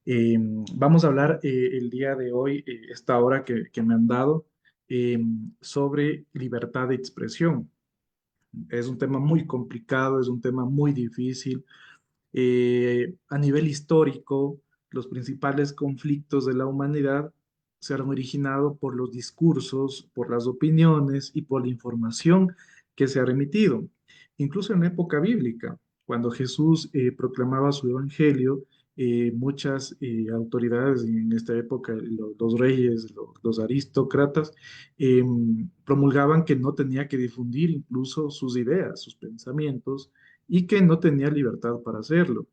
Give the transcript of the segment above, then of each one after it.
Eh, Vamos a hablar el día de hoy, esta hora que me han dado, eh, sobre libertad de expresión. Es un tema muy complicado, es un tema muy difícil. A nivel histórico, los principales conflictos de la humanidad se han originado por los discursos, por las opiniones y por la información que se ha remitido. Incluso en la época bíblica, cuando Jesús proclamaba su evangelio, muchas autoridades, y en esta época los reyes, los aristócratas, eh, promulgaban que no tenía que difundir incluso sus ideas, sus pensamientos, y que no tenía libertad para hacerlo.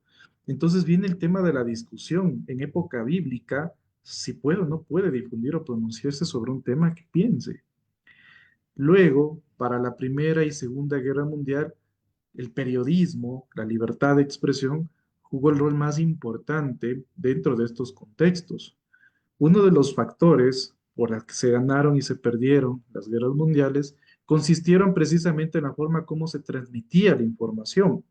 Entonces viene el tema de la discusión. En época bíblica, si puede o no puede difundir o pronunciarse sobre un tema que piense. Luego, para la Primera y Segunda Guerra Mundial, el periodismo, la libertad de expresión, jugó el rol más importante dentro de estos contextos. Uno de los factores por los que se ganaron y se perdieron las guerras mundiales consistieron precisamente en la forma como se transmitía la información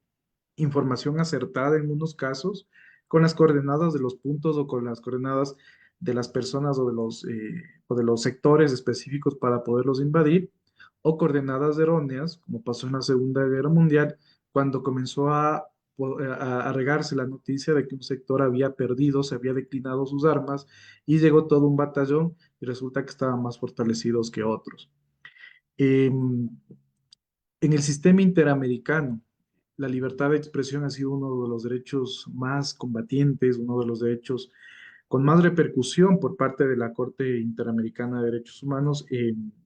acertada en unos casos, con las coordenadas de los puntos o con las coordenadas de las personas o de los sectores específicos para poderlos invadir, o coordenadas erróneas, como pasó en la Segunda Guerra Mundial, cuando comenzó a regarse la noticia de que un sector había perdido, se había declinado sus armas y llegó todo un batallón y resulta que estaban más fortalecidos que otros. En el sistema interamericano, la libertad de expresión ha sido uno de los derechos más combatientes, uno de los derechos con más repercusión por parte de la Corte Interamericana de Derechos Humanos.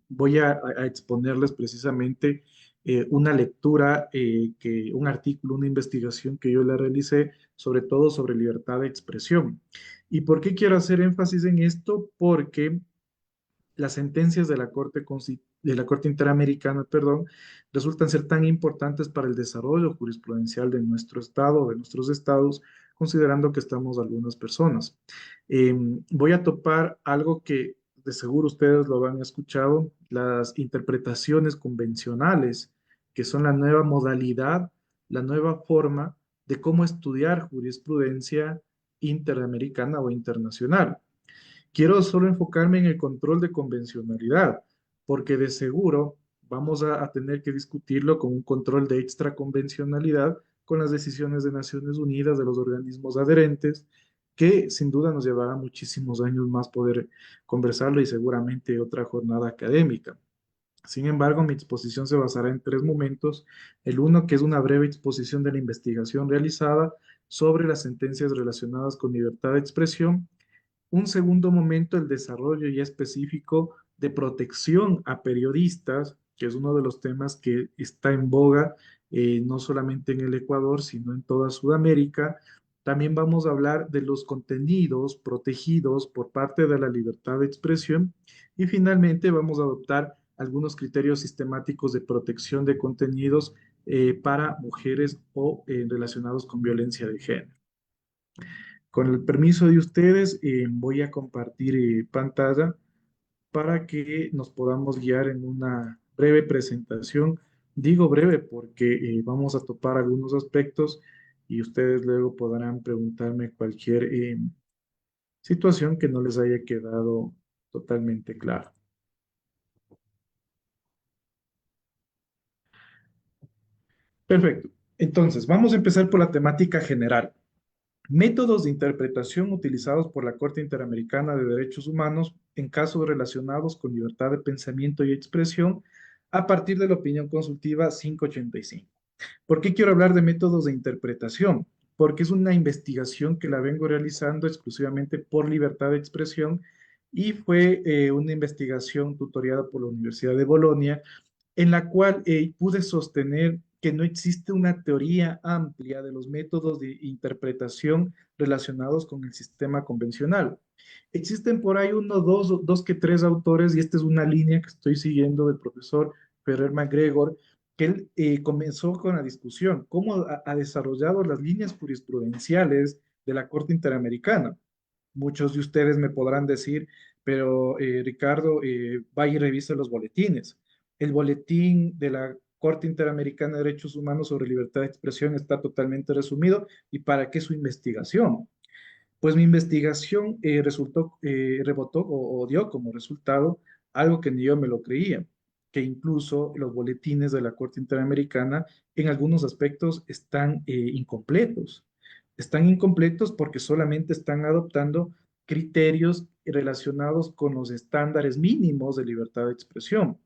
Voy a exponerles precisamente una lectura, un artículo, una investigación que yo le realicé, sobre todo sobre libertad de expresión. ¿Y por qué quiero hacer énfasis en esto? Porque las sentencias de la Corte Interamericana, perdón, resultan ser tan importantes para el desarrollo jurisprudencial de nuestro estado, de nuestros estados, considerando que estamos algunas personas. Voy a topar algo que de seguro ustedes lo han escuchado, las interpretaciones convencionales, que son la nueva modalidad, la nueva forma de cómo estudiar jurisprudencia interamericana o internacional. Quiero solo enfocarme en el control de convencionalidad, porque de seguro vamos a tener que discutirlo con un control de extraconvencionalidad con las decisiones de Naciones Unidas, de los organismos adherentes, que sin duda nos llevará muchísimos años más poder conversarlo y seguramente otra jornada académica. Sin embargo, mi exposición se basará en tres momentos. El uno, que es una breve exposición de la investigación realizada sobre las sentencias relacionadas con libertad de expresión. Un segundo momento, el desarrollo ya específico de protección a periodistas, que es uno de los temas que está en boga, no solamente en el Ecuador, sino en toda Sudamérica. También vamos a hablar de los contenidos protegidos por parte de la libertad de expresión. Y finalmente vamos a adoptar algunos criterios sistemáticos de protección de contenidos para mujeres o relacionados con violencia de género. Con el permiso de ustedes, voy a compartir pantalla para que nos podamos guiar en una breve presentación. Digo breve porque vamos a topar algunos aspectos y ustedes luego podrán preguntarme cualquier situación que no les haya quedado totalmente claro. Perfecto. Entonces, vamos a empezar por la temática general. Métodos de interpretación utilizados por la Corte Interamericana de Derechos Humanos en casos relacionados con libertad de pensamiento y expresión a partir de la opinión consultiva 585. ¿Por qué quiero hablar de métodos de interpretación? Porque es una investigación que la vengo realizando exclusivamente por libertad de expresión y fue una investigación tutoriada por la Universidad de Bolonia en la cual pude sostener que no existe una teoría amplia de los métodos de interpretación relacionados con el sistema convencional. Existen por ahí uno, dos que tres autores, y esta es una línea que estoy siguiendo del profesor Ferrer MacGregor, que él comenzó con la discusión, cómo ha desarrollado las líneas jurisprudenciales de la Corte Interamericana. Muchos de ustedes me podrán decir, pero Ricardo, vaya y revisa los boletines. El boletín de la Corte Interamericana de Derechos Humanos sobre libertad de expresión está totalmente resumido. ¿Y para qué su investigación? Pues mi investigación rebotó o dio como resultado algo que ni yo me lo creía, que incluso los boletines de la Corte Interamericana en algunos aspectos están incompletos. Están incompletos porque solamente están adoptando criterios relacionados con los estándares mínimos de libertad de expresión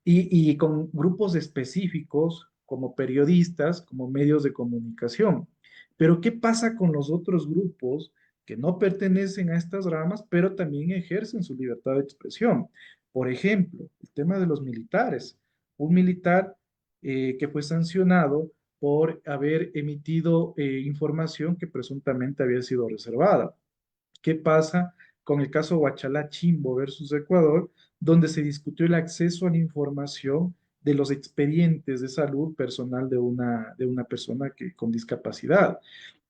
y con grupos específicos como periodistas, como medios de comunicación. Pero ¿qué pasa con los otros grupos que no pertenecen a estas ramas, pero también ejercen su libertad de expresión? Por ejemplo, el tema de los militares. Un militar que fue sancionado por haber emitido información que presuntamente había sido reservada. ¿Qué pasa con el caso Huachalá Chimbo versus Ecuador, donde se discutió el acceso a la información de los expedientes de salud personal de una persona con discapacidad?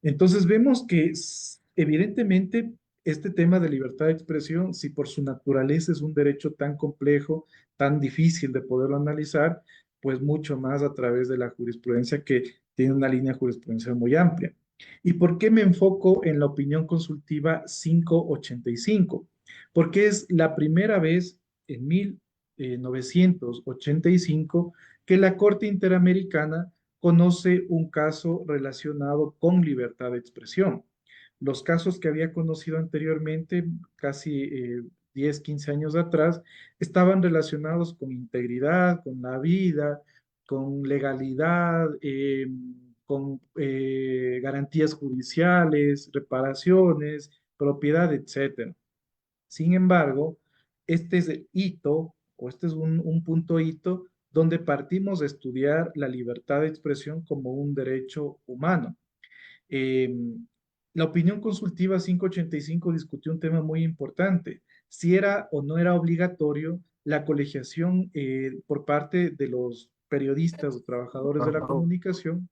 Entonces vemos que evidentemente este tema de libertad de expresión, si por su naturaleza es un derecho tan complejo, tan difícil de poderlo analizar, pues mucho más a través de la jurisprudencia que tiene una línea jurisprudencial muy amplia. ¿Y por qué me enfoco en la opinión consultiva 585? Porque es la primera vez en 1985 que la Corte Interamericana conoce un caso relacionado con libertad de expresión. Los casos que había conocido anteriormente, casi 10, 15 años atrás, estaban relacionados con integridad, con la vida, con legalidad, con garantías judiciales, reparaciones, propiedad, etcétera. Sin embargo, este es el hito, o este es un punto hito, donde partimos de estudiar la libertad de expresión como un derecho humano. Eh, la opinión consultiva 585 discutió un tema muy importante, si era o no era obligatorio la colegiación por parte de los periodistas o trabajadores de la comunicación.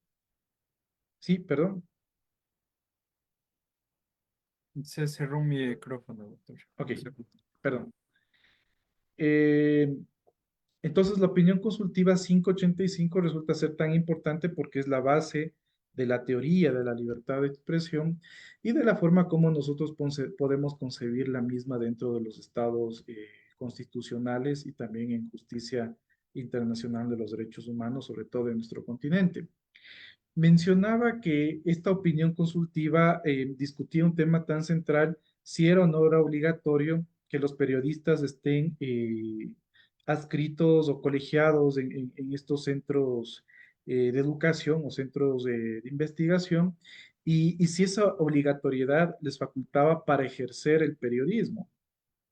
Sí, perdón. Se cerró mi micrófono, doctor. Ok, Un segundo. perdón. Eh, entonces, la opinión consultiva 585 resulta ser tan importante porque es la base de la teoría de la libertad de expresión y de la forma como nosotros podemos concebir la misma dentro de los estados constitucionales y también en justicia internacional de los derechos humanos, sobre todo en nuestro continente. Mencionaba que esta opinión consultiva discutía un tema tan central, si era o no era obligatorio que los periodistas estén adscritos o colegiados en estos centros de educación o centros de investigación, y si esa obligatoriedad les facultaba para ejercer el periodismo.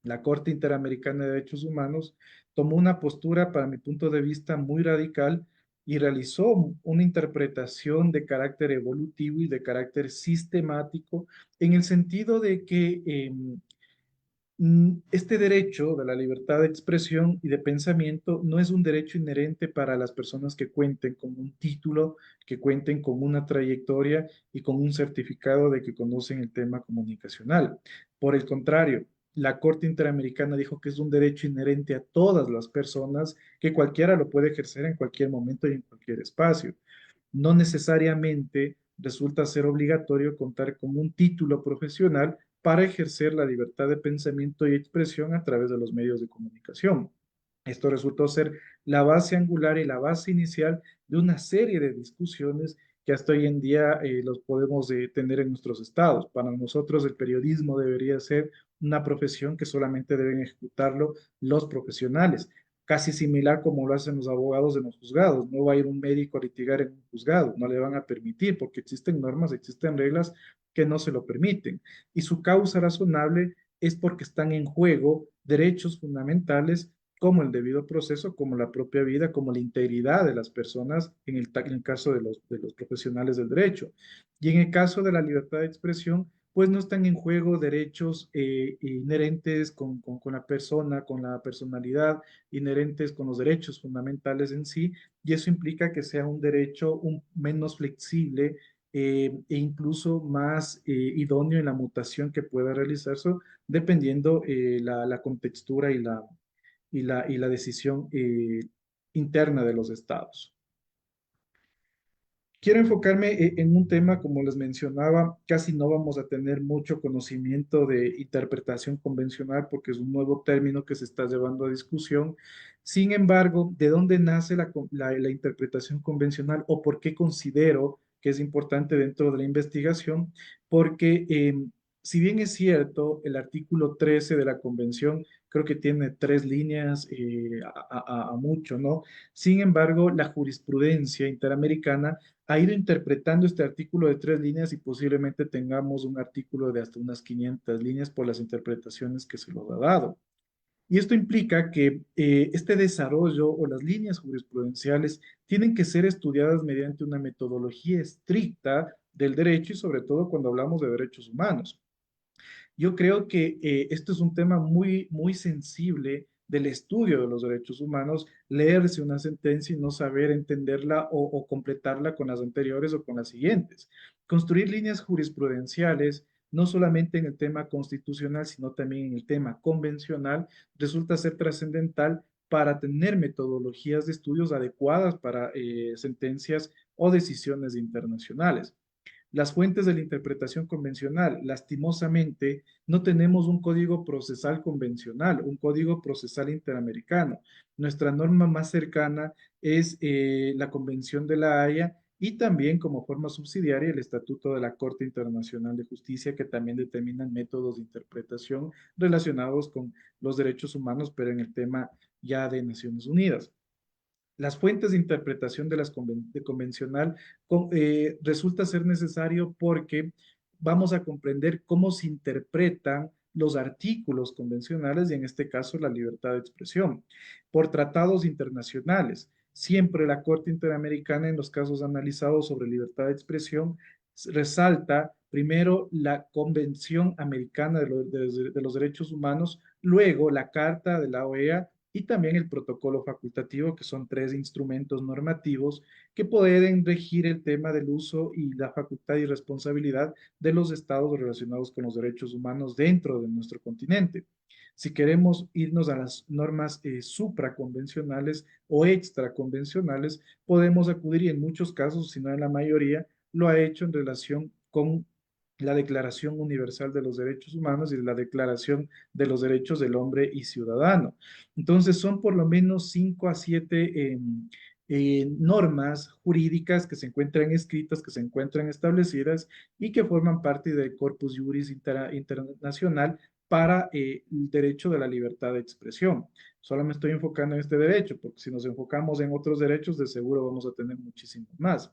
La Corte Interamericana de Derechos Humanos tomó una postura, para mi punto de vista, muy radical y realizó una interpretación de carácter evolutivo y de carácter sistemático en el sentido de que este derecho de la libertad de expresión y de pensamiento no es un derecho inherente para las personas que cuenten con un título, que cuenten con una trayectoria y con un certificado de que conocen el tema comunicacional. Por el contrario, la Corte Interamericana dijo que es un derecho inherente a todas las personas, que cualquiera lo puede ejercer en cualquier momento y en cualquier espacio. No necesariamente resulta ser obligatorio contar con un título profesional para ejercer la libertad de pensamiento y expresión a través de los medios de comunicación. Esto resultó ser la base angular y la base inicial de una serie de discusiones que hasta hoy en día los podemos tener en nuestros estados. Para nosotros el periodismo debería ser una profesión que solamente deben ejecutarlo los profesionales, casi similar como lo hacen los abogados en los juzgados. No va a ir un médico a litigar en un juzgado, no le van a permitir porque existen normas, existen reglas que no se lo permiten. Y su causa razonable es porque están en juego derechos fundamentales como el debido proceso, como la propia vida, como la integridad de las personas en el caso de los profesionales del derecho. Y en el caso de la libertad de expresión, pues no están en juego derechos inherentes con la persona, con la personalidad, inherentes con los derechos fundamentales en sí, y eso implica que sea un derecho menos flexible e incluso más idóneo en la mutación que pueda realizarse dependiendo la contextura y la decisión interna de los estados. quiero enfocarme en un tema, como les mencionaba, casi no vamos a tener mucho conocimiento de interpretación convencional porque es un nuevo término que se está llevando a discusión. Sin embargo, ¿de dónde nace la interpretación convencional o por qué considero que es importante dentro de la investigación? Porque si bien es cierto, el artículo 13 de la Convención creo que tiene tres líneas a mucho, ¿no? Sin embargo, la jurisprudencia interamericana ha ido interpretando este artículo de tres líneas y posiblemente tengamos un artículo de hasta unas 500 líneas por las interpretaciones que se lo ha dado. Y esto implica que este desarrollo o las líneas jurisprudenciales tienen que ser estudiadas mediante una metodología estricta del derecho y sobre todo cuando hablamos de derechos humanos. Yo creo que esto es un tema muy sensible del estudio de los derechos humanos, leerse una sentencia y no saber entenderla o completarla con las anteriores o con las siguientes. Construir líneas jurisprudenciales, no solamente en el tema constitucional, sino también en el tema convencional, resulta ser trascendental para tener metodologías de estudios adecuadas para sentencias o decisiones internacionales. Las fuentes de la interpretación convencional, lastimosamente, no tenemos un código procesal convencional, un código procesal interamericano. Nuestra norma más cercana es la Convención de la Haya y también como forma subsidiaria el Estatuto de la Corte Internacional de Justicia, que también determinan métodos de interpretación relacionados con los derechos humanos, pero en el tema ya de Naciones Unidas. Las fuentes de interpretación de de convencional resulta ser necesario porque vamos a comprender cómo se interpretan los artículos convencionales y en este caso la libertad de expresión por tratados internacionales. Siempre la Corte Interamericana en los casos analizados sobre libertad de expresión resalta primero la Convención Americana de los Derechos Humanos, luego la Carta de la OEA y también el protocolo facultativo, que son tres instrumentos normativos que pueden regir el tema del uso y la facultad y responsabilidad de los estados relacionados con los derechos humanos dentro de nuestro continente. Si queremos irnos a las normas supraconvencionales o extraconvencionales, podemos acudir y en muchos casos, si no en la mayoría, lo ha hecho en relación con la Declaración Universal de los Derechos Humanos y la Declaración de los Derechos del Hombre y Ciudadano. Entonces, son por lo menos 5 a 7 normas jurídicas que se encuentran escritas, que se encuentran establecidas y que forman parte del corpus juris internacional para el derecho de la libertad de expresión. Solo me estoy enfocando en este derecho, porque si nos enfocamos en otros derechos, de seguro vamos a tener muchísimos más.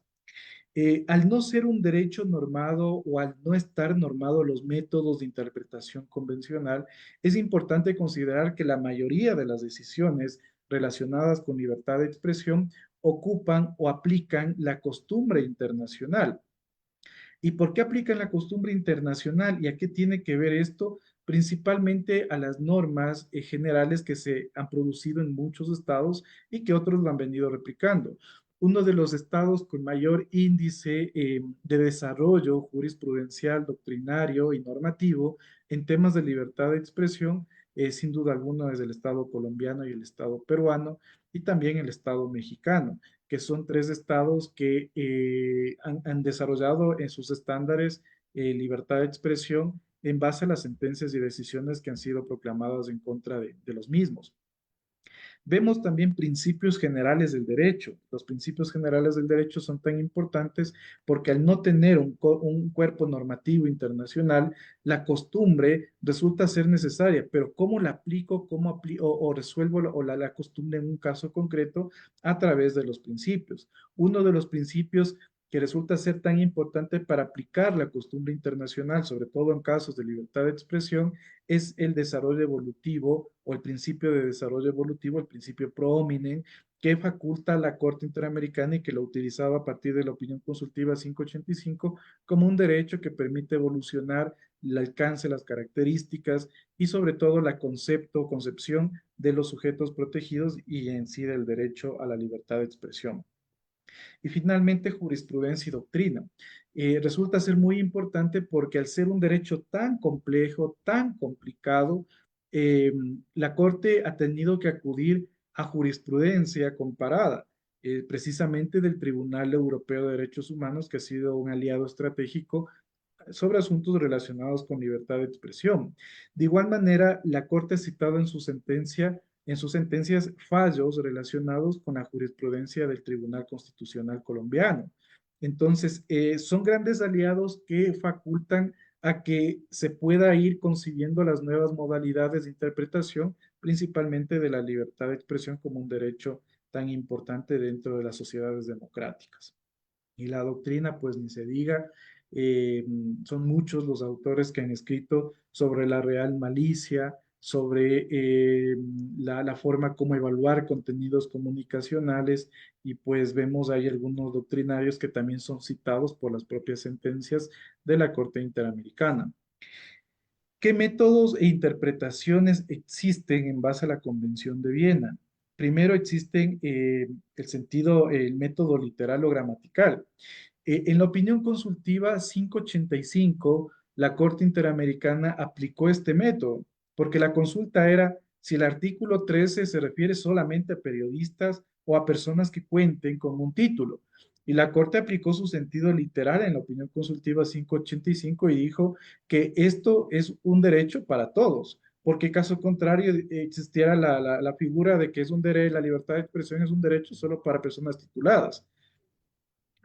Al no ser un derecho normado o al no estar normado los métodos de interpretación convencional, es importante considerar que la mayoría de las decisiones relacionadas con libertad de expresión ocupan o aplican la costumbre internacional. ¿Y por qué aplican la costumbre internacional? ¿Y a qué tiene que ver esto? Principalmente a las normas generales que se han producido en muchos estados y que otros lo han venido replicando. Uno de los estados con mayor índice de desarrollo jurisprudencial, doctrinario y normativo en temas de libertad de expresión, sin duda alguna, es el estado colombiano y el estado peruano y también el estado mexicano, que son tres estados que han desarrollado en sus estándares libertad de expresión en base a las sentencias y decisiones que han sido proclamadas en contra de los mismos. Vemos también principios generales del derecho. Los principios generales del derecho son tan importantes porque al no tener un cuerpo normativo internacional, la costumbre resulta ser necesaria, pero ¿cómo la aplico, o resuelvo la costumbre en un caso concreto? A través de los principios. Uno de los principios que resulta ser tan importante para aplicar la costumbre internacional, sobre todo en casos de libertad de expresión, es el desarrollo evolutivo o el principio de desarrollo evolutivo, el principio pro hominem, que faculta a la Corte Interamericana y que lo utilizaba a partir de la opinión consultiva 585 como un derecho que permite evolucionar el alcance, las características y sobre todo la concepto o concepción de los sujetos protegidos y en sí del derecho a la libertad de expresión. Y finalmente, jurisprudencia y doctrina. Resulta ser muy importante porque al ser un derecho tan complejo, tan complicado, eh, la Corte ha tenido que acudir a jurisprudencia comparada. precisamente del Tribunal Europeo de Derechos Humanos, que ha sido un aliado estratégico sobre asuntos relacionados con libertad de expresión. De igual manera, la Corte ha citado en sus sentencias fallos relacionados con la jurisprudencia del Tribunal Constitucional colombiano. Entonces, son grandes aliados que facultan a que se pueda ir concibiendo las nuevas modalidades de interpretación, principalmente de la libertad de expresión como un derecho tan importante dentro de las sociedades democráticas. Y la doctrina, pues ni se diga, eh, son muchos los autores que han escrito sobre la real malicia, sobre la forma como evaluar contenidos comunicacionales, y pues vemos ahí algunos doctrinarios que también son citados por las propias sentencias de la Corte Interamericana. ¿Qué métodos e interpretaciones existen en base a la Convención de Viena? Primero existen el método literal o gramatical. En la opinión consultiva 585, la Corte Interamericana aplicó este método, porque la consulta era si el artículo 13 se refiere solamente a periodistas o a personas que cuenten con un título. Y la Corte aplicó su sentido literal en la opinión consultiva 585 y dijo que esto es un derecho para todos, porque caso contrario existiera la figura de que es un derecho, la libertad de expresión es un derecho solo para personas tituladas.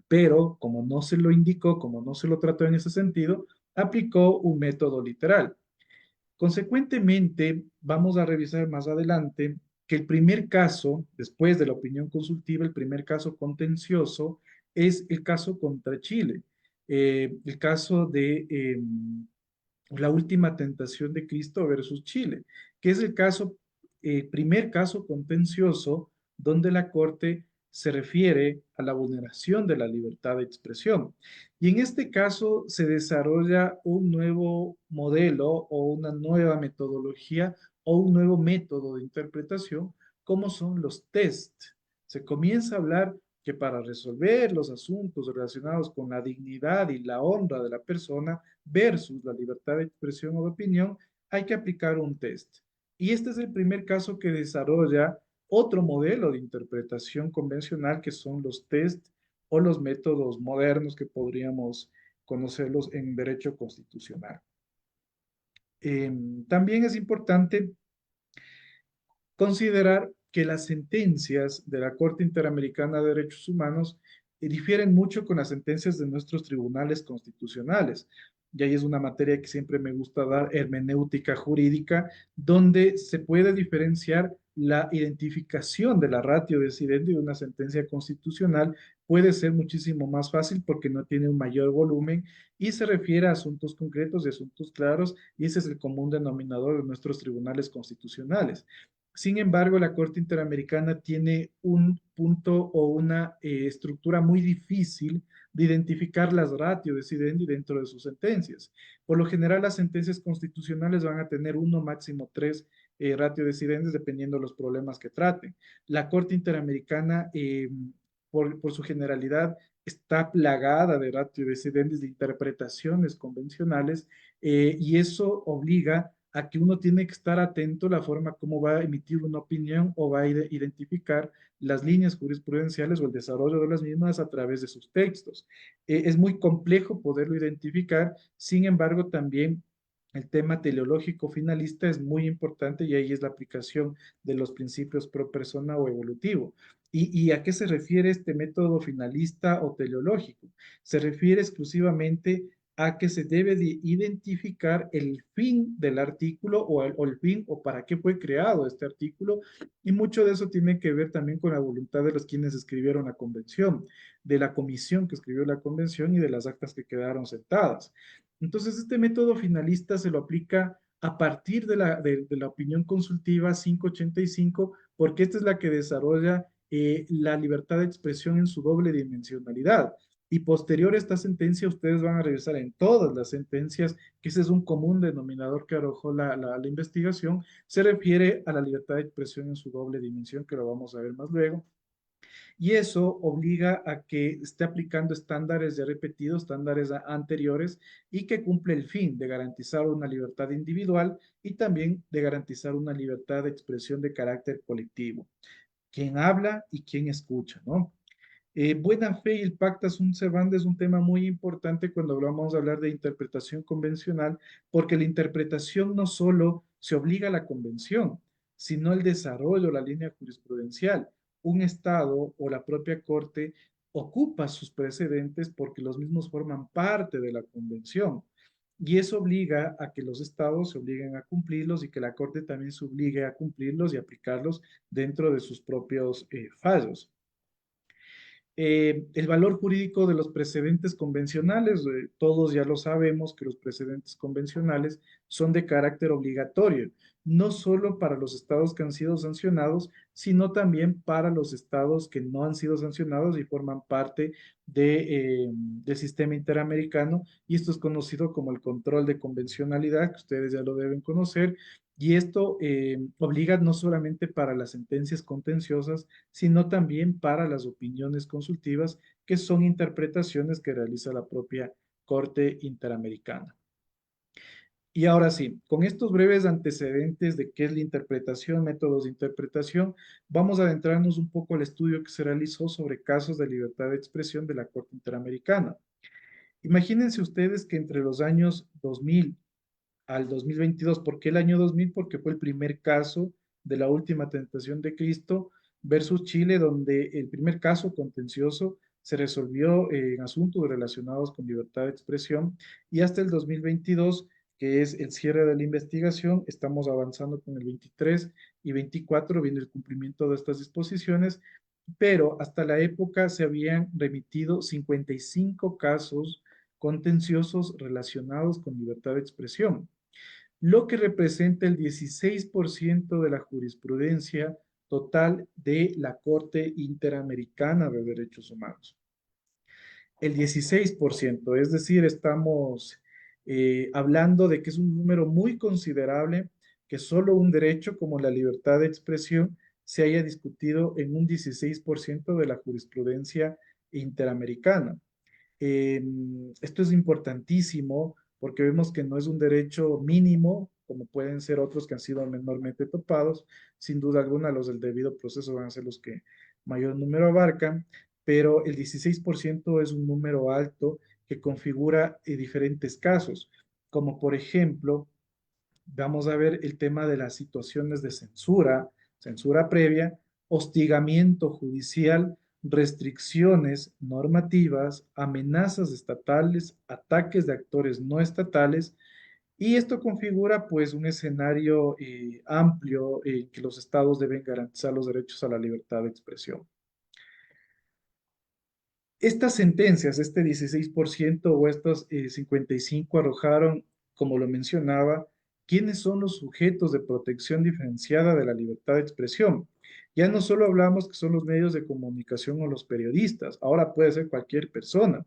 Pero como no se lo indicó, como no se lo trató en ese sentido, aplicó un método literal. Consecuentemente, vamos a revisar más adelante que el primer caso, después de la opinión consultiva, el primer caso contencioso es el caso contra Chile, el caso de la última tentación de Cristo versus Chile, que es el caso, primer caso contencioso donde la Corte se refiere a la vulneración de la libertad de expresión. Y en este caso se desarrolla un nuevo modelo o una nueva metodología o un nuevo método de interpretación, como son los test. Se comienza a hablar que para resolver los asuntos relacionados con la dignidad y la honra de la persona versus la libertad de expresión o de opinión, hay que aplicar un test. Y este es el primer caso que desarrolla otro modelo de interpretación convencional, que son los test o los métodos modernos que podríamos conocerlos en derecho constitucional. También es importante considerar que las sentencias de la Corte Interamericana de Derechos Humanos difieren mucho con las sentencias de nuestros tribunales constitucionales. Y ahí es una materia que siempre me gusta dar, hermenéutica jurídica, donde se puede diferenciar la identificación de la ratio decidente de una sentencia constitucional. Puede ser muchísimo más fácil porque no tiene un mayor volumen y se refiere a asuntos concretos y asuntos claros, y ese es el común denominador de nuestros tribunales constitucionales. Sin embargo, la Corte Interamericana tiene un punto o una estructura muy difícil de identificar las ratio decidendi dentro de sus sentencias. Por lo general, las sentencias constitucionales van a tener uno, máximo tres ratio decidendi, dependiendo de los problemas que traten. La Corte Interamericana, por su generalidad, está plagada de ratio decidendi, de interpretaciones convencionales, y eso obliga a que uno tiene que estar atento a la forma como va a emitir una opinión o va a identificar las líneas jurisprudenciales o el desarrollo de las mismas a través de sus textos. Es muy complejo poderlo identificar, sin embargo, también el tema teleológico finalista es muy importante, y ahí es la aplicación de los principios pro persona o evolutivo. ¿Y a qué se refiere este método finalista o teleológico? Se refiere exclusivamente a que se debe de identificar el fin del artículo o el fin o para qué fue creado este artículo, y mucho de eso tiene que ver también con la voluntad de los quienes escribieron la convención, de la comisión que escribió la convención y de las actas que quedaron sentadas. Entonces, este método finalista se lo aplica a partir de la opinión consultiva 585, porque esta es la que desarrolla la libertad de expresión en su doble dimensionalidad. Y posterior a esta sentencia, ustedes van a revisar en todas las sentencias, que ese es un común denominador que arrojó la investigación, se refiere a la libertad de expresión en su doble dimensión, que lo vamos a ver más luego. Y eso obliga a que esté aplicando estándares ya repetidos, estándares anteriores, y que cumple el fin de garantizar una libertad individual y también de garantizar una libertad de expresión de carácter colectivo. quién habla y quién escucha, ¿no? Buena fe y el pacta sunt servanda es un tema muy importante cuando vamos a hablar de interpretación convencional, porque la interpretación no solo se obliga a la convención, sino el desarrollo, la línea jurisprudencial. Un Estado o la propia Corte ocupa sus precedentes porque los mismos forman parte de la convención. Y eso obliga a que los estados se obliguen a cumplirlos y que la Corte también se obligue a cumplirlos y aplicarlos dentro de sus propios fallos. El valor jurídico de los precedentes convencionales, todos ya lo sabemos que los precedentes convencionales son de carácter obligatorio, no solo para los estados que han sido sancionados, sino también para los estados que no han sido sancionados y forman parte del sistema interamericano, y esto es conocido como el control de convencionalidad, que ustedes ya lo deben conocer, y esto obliga no solamente para las sentencias contenciosas, sino también para las opiniones consultivas, que son interpretaciones que realiza la propia Corte Interamericana. Y ahora sí, con estos breves antecedentes de qué es la interpretación, métodos de interpretación, vamos a adentrarnos un poco al estudio que se realizó sobre casos de libertad de expresión de la Corte Interamericana. Imagínense ustedes que entre los años 2000 al 2022. ¿Por qué el año 2000? Porque fue el primer caso de la última tentación de Cristo versus Chile, donde el primer caso contencioso se resolvió en asuntos relacionados con libertad de expresión, y hasta el 2022, que es el cierre de la investigación, estamos avanzando con el 23 y 24, viene el cumplimiento de estas disposiciones, pero hasta la época se habían remitido 55 casos contenciosos relacionados con libertad de expresión, lo que representa el 16% de la jurisprudencia total de la Corte Interamericana de Derechos Humanos. El 16%, es decir, estamos hablando de que es un número muy considerable, que solo un derecho como la libertad de expresión se haya discutido en un 16% de la jurisprudencia interamericana. Eh, Esto es importantísimo porque vemos que no es un derecho mínimo, como pueden ser otros que han sido menormente topados. Sin duda alguna, los del debido proceso van a ser los que mayor número abarcan, pero el 16% es un número alto que configura diferentes casos, como por ejemplo, vamos a ver el tema de las situaciones de censura, censura previa, hostigamiento judicial, restricciones normativas, amenazas estatales, ataques de actores no estatales, y esto configura pues un escenario amplio en que los estados deben garantizar los derechos a la libertad de expresión. Estas sentencias, este 16% o estos 55 arrojaron, como lo mencionaba, quiénes son los sujetos de protección diferenciada de la libertad de expresión. Ya no solo hablamos que son los medios de comunicación o los periodistas, ahora puede ser cualquier persona.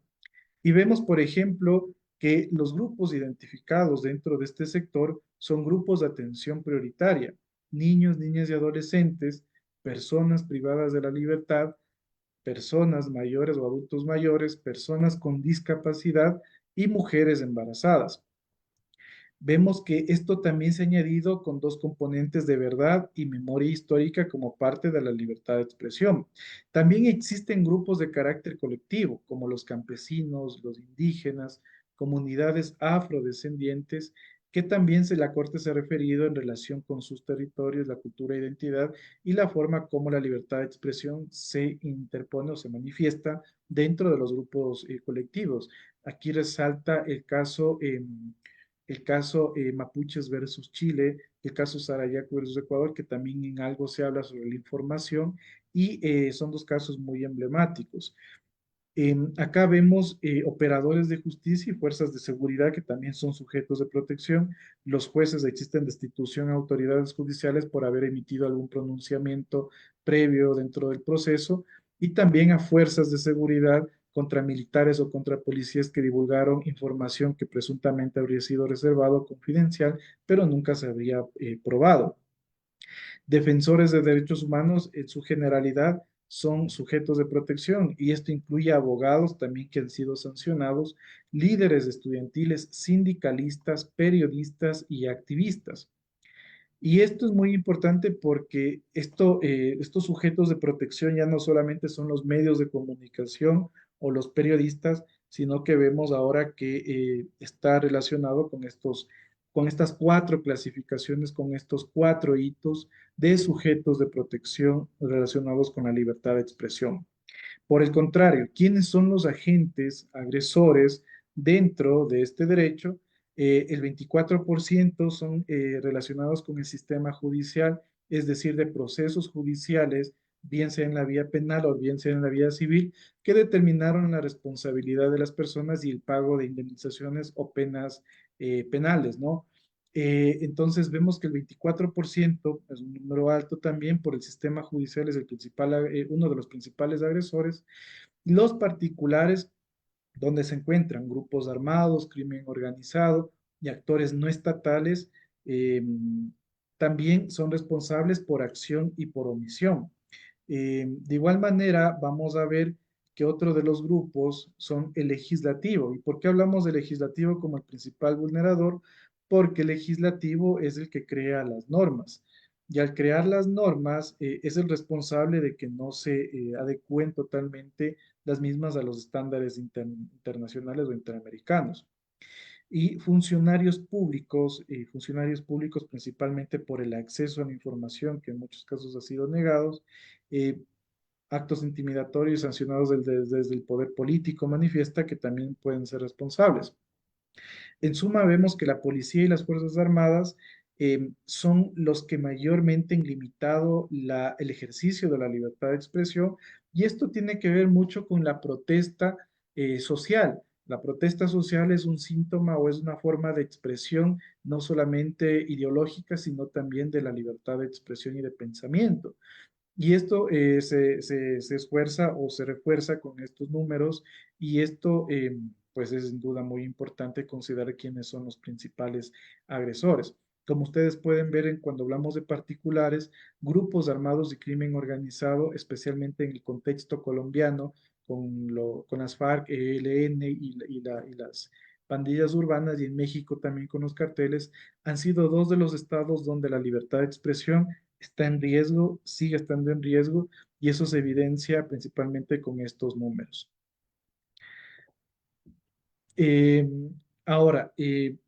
Y vemos, por ejemplo, que los grupos identificados dentro de este sector son grupos de atención prioritaria: niños, niñas y adolescentes, personas privadas de la libertad, personas mayores o adultos mayores, personas con discapacidad y mujeres embarazadas. Vemos que esto también se ha añadido con dos componentes de verdad y memoria histórica como parte de la libertad de expresión. También existen grupos de carácter colectivo, como los campesinos, los indígenas, comunidades afrodescendientes, que también la Corte se ha referido en relación con sus territorios, la cultura e identidad y la forma como la libertad de expresión se interpone o se manifiesta dentro de los grupos colectivos. Aquí resalta el caso Mapuches versus Chile, el caso Sarayaco versus Ecuador, que también en algo se habla sobre la información, y son dos casos muy emblemáticos. Acá vemos operadores de justicia y fuerzas de seguridad que también son sujetos de protección. Los jueces existen destitución a autoridades judiciales por haber emitido algún pronunciamiento previo dentro del proceso, y también a fuerzas de seguridad contra militares o contra policías que divulgaron información que presuntamente habría sido reservado o confidencial, pero nunca se habría probado. Defensores de derechos humanos, en su generalidad, son sujetos de protección, y esto incluye abogados también que han sido sancionados, líderes estudiantiles, sindicalistas, periodistas y activistas. Y esto es muy importante porque estos sujetos de protección ya no solamente son los medios de comunicación o los periodistas, sino que vemos ahora que está relacionado con estas cuatro clasificaciones, con estos cuatro hitos de sujetos de protección relacionados con la libertad de expresión. Por el contrario, ¿quiénes son los agentes agresores dentro de este derecho? El 24% son relacionados con el sistema judicial, es decir, de procesos judiciales, bien sea en la vía penal o bien sea en la vía civil, que determinaron la responsabilidad de las personas y el pago de indemnizaciones o penas penales, ¿no? Entonces vemos que el 24% es un número alto también por el sistema judicial, es el principal, uno de los principales agresores. Los particulares, donde se encuentran grupos armados, crimen organizado y actores no estatales, eh, también son responsables por acción y por omisión. De igual manera, vamos a ver que otro de los grupos son el legislativo. ¿Y por qué hablamos del legislativo como el principal vulnerador? Porque el legislativo es el que crea las normas. Y al crear las normas, es el responsable de que no se adecúen totalmente las mismas a los estándares internacionales o interamericanos. Y funcionarios públicos principalmente por el acceso a la información, que en muchos casos ha sido negados, eh, actos intimidatorios sancionados desde el poder político manifiesta que también pueden ser responsables. En suma, vemos que la policía y las Fuerzas Armadas son los que mayormente han limitado el ejercicio de la libertad de expresión y esto tiene que ver mucho con la protesta social. La protesta social es un síntoma o es una forma de expresión no solamente ideológica, sino también de la libertad de expresión y de pensamiento. Y esto se esfuerza o se refuerza con estos números y esto pues es sin duda muy importante considerar quiénes son los principales agresores. Como ustedes pueden ver cuando hablamos de particulares, grupos armados de crimen organizado, especialmente en el contexto colombiano, con las FARC, ELN y las pandillas urbanas y en México también con los carteles, han sido dos de los estados donde la libertad de expresión está en riesgo, sigue estando en riesgo y eso se evidencia principalmente con estos números. Eh, Ahora,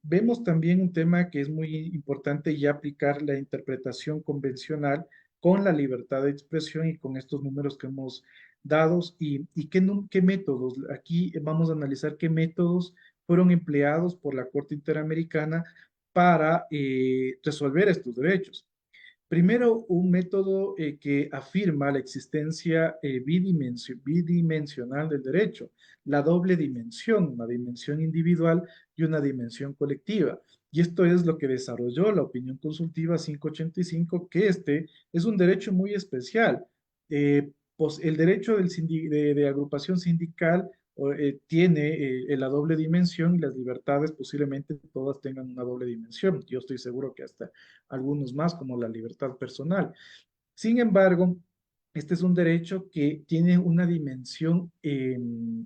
vemos también un tema que es muy importante ya aplicar la interpretación convencional con la libertad de expresión y con estos números que hemos dados y qué métodos. Aquí vamos a analizar qué métodos fueron empleados por la Corte Interamericana para resolver estos derechos. Primero, un método que afirma la existencia bidimensional del derecho, la doble dimensión, una dimensión individual y una dimensión colectiva. Y esto es lo que desarrolló la opinión consultiva 585, que este es un derecho muy especial. Pues el derecho de agrupación sindical tiene la doble dimensión y las libertades posiblemente todas tengan una doble dimensión. Yo estoy seguro que hasta algunos más, como la libertad personal. Sin embargo, este es un derecho que tiene una dimensión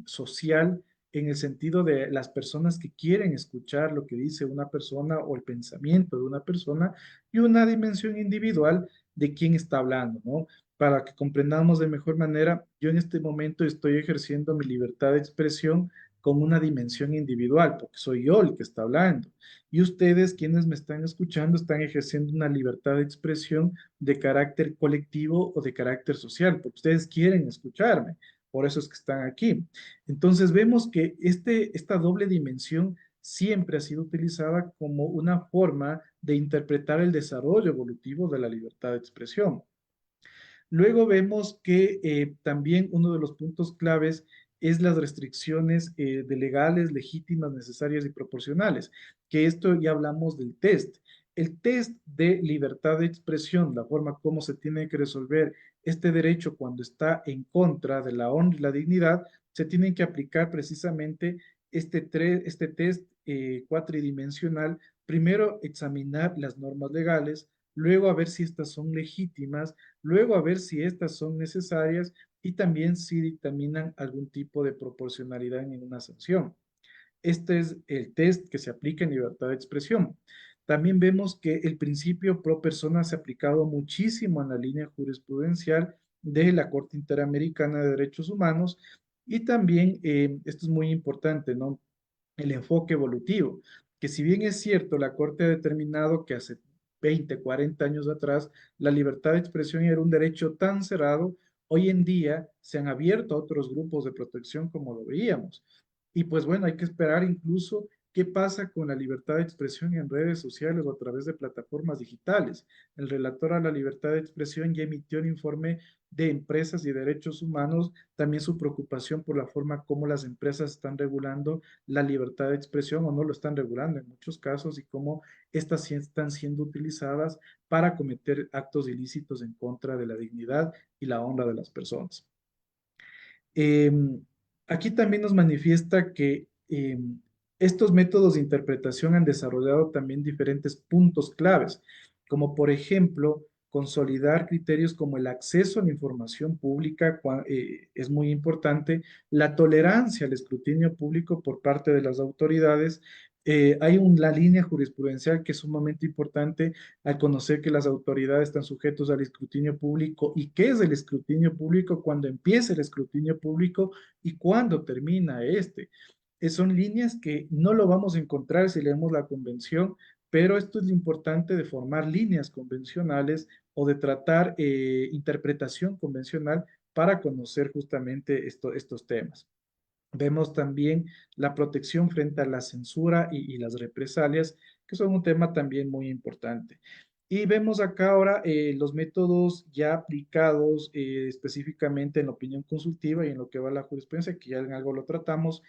social en el sentido de las personas que quieren escuchar lo que dice una persona o el pensamiento de una persona y una dimensión individual de quién está hablando, ¿no? Para que comprendamos de mejor manera, yo en este momento estoy ejerciendo mi libertad de expresión con una dimensión individual, porque soy yo el que está hablando. Y ustedes, quienes me están escuchando, están ejerciendo una libertad de expresión de carácter colectivo o de carácter social, porque ustedes quieren escucharme, por eso es que están aquí. Entonces vemos que esta doble dimensión siempre ha sido utilizada como una forma de interpretar el desarrollo evolutivo de la libertad de expresión. Luego vemos que también uno de los puntos claves es las restricciones de legales, legítimas, necesarias y proporcionales, que esto ya hablamos del test. El test de libertad de expresión, la forma como se tiene que resolver este derecho cuando está en contra de la honra y la dignidad, se tienen que aplicar precisamente este test cuatridimensional. Primero, examinar las normas legales, luego a ver si estas son legítimas, luego a ver si estas son necesarias y también si dictaminan algún tipo de proporcionalidad en una sanción. Este es el test que se aplica en libertad de expresión. también vemos que el principio pro persona se ha aplicado muchísimo en la línea jurisprudencial de la Corte Interamericana de Derechos Humanos y también, esto es muy importante, ¿no? El enfoque evolutivo, que si bien es cierto, la Corte ha determinado que hace 20, 40 años atrás la libertad de expresión era un derecho tan cerrado, hoy en día se han abierto a otros grupos de protección como lo veíamos. Y pues bueno, hay que esperar incluso qué pasa con la libertad de expresión en redes sociales o a través de plataformas digitales. El relator a la libertad de expresión ya emitió un informe de empresas y derechos humanos, también su preocupación por la forma como las empresas están regulando la libertad de expresión o no lo están regulando en muchos casos y cómo estas sí están siendo utilizadas para cometer actos ilícitos en contra de la dignidad y la honra de las personas. Eh, Aquí también nos manifiesta que estos métodos de interpretación han desarrollado también diferentes puntos claves, como por ejemplo, consolidar criterios como el acceso a la información pública es muy importante, la tolerancia al escrutinio público por parte de las autoridades. Hay una línea jurisprudencial que es sumamente importante al conocer que las autoridades están sujetos al escrutinio público y qué es el escrutinio público, cuando empieza el escrutinio público y cuándo termina este. Son líneas que no lo vamos a encontrar si leemos la convención, pero esto es lo importante de formar líneas convencionales o de tratar interpretación convencional para conocer justamente estos temas. Vemos también la protección frente a la censura y las represalias, que son un tema también muy importante. Y vemos acá ahora los métodos ya aplicados específicamente en la opinión consultiva y en lo que va a la jurisprudencia, que ya en algo lo tratamos.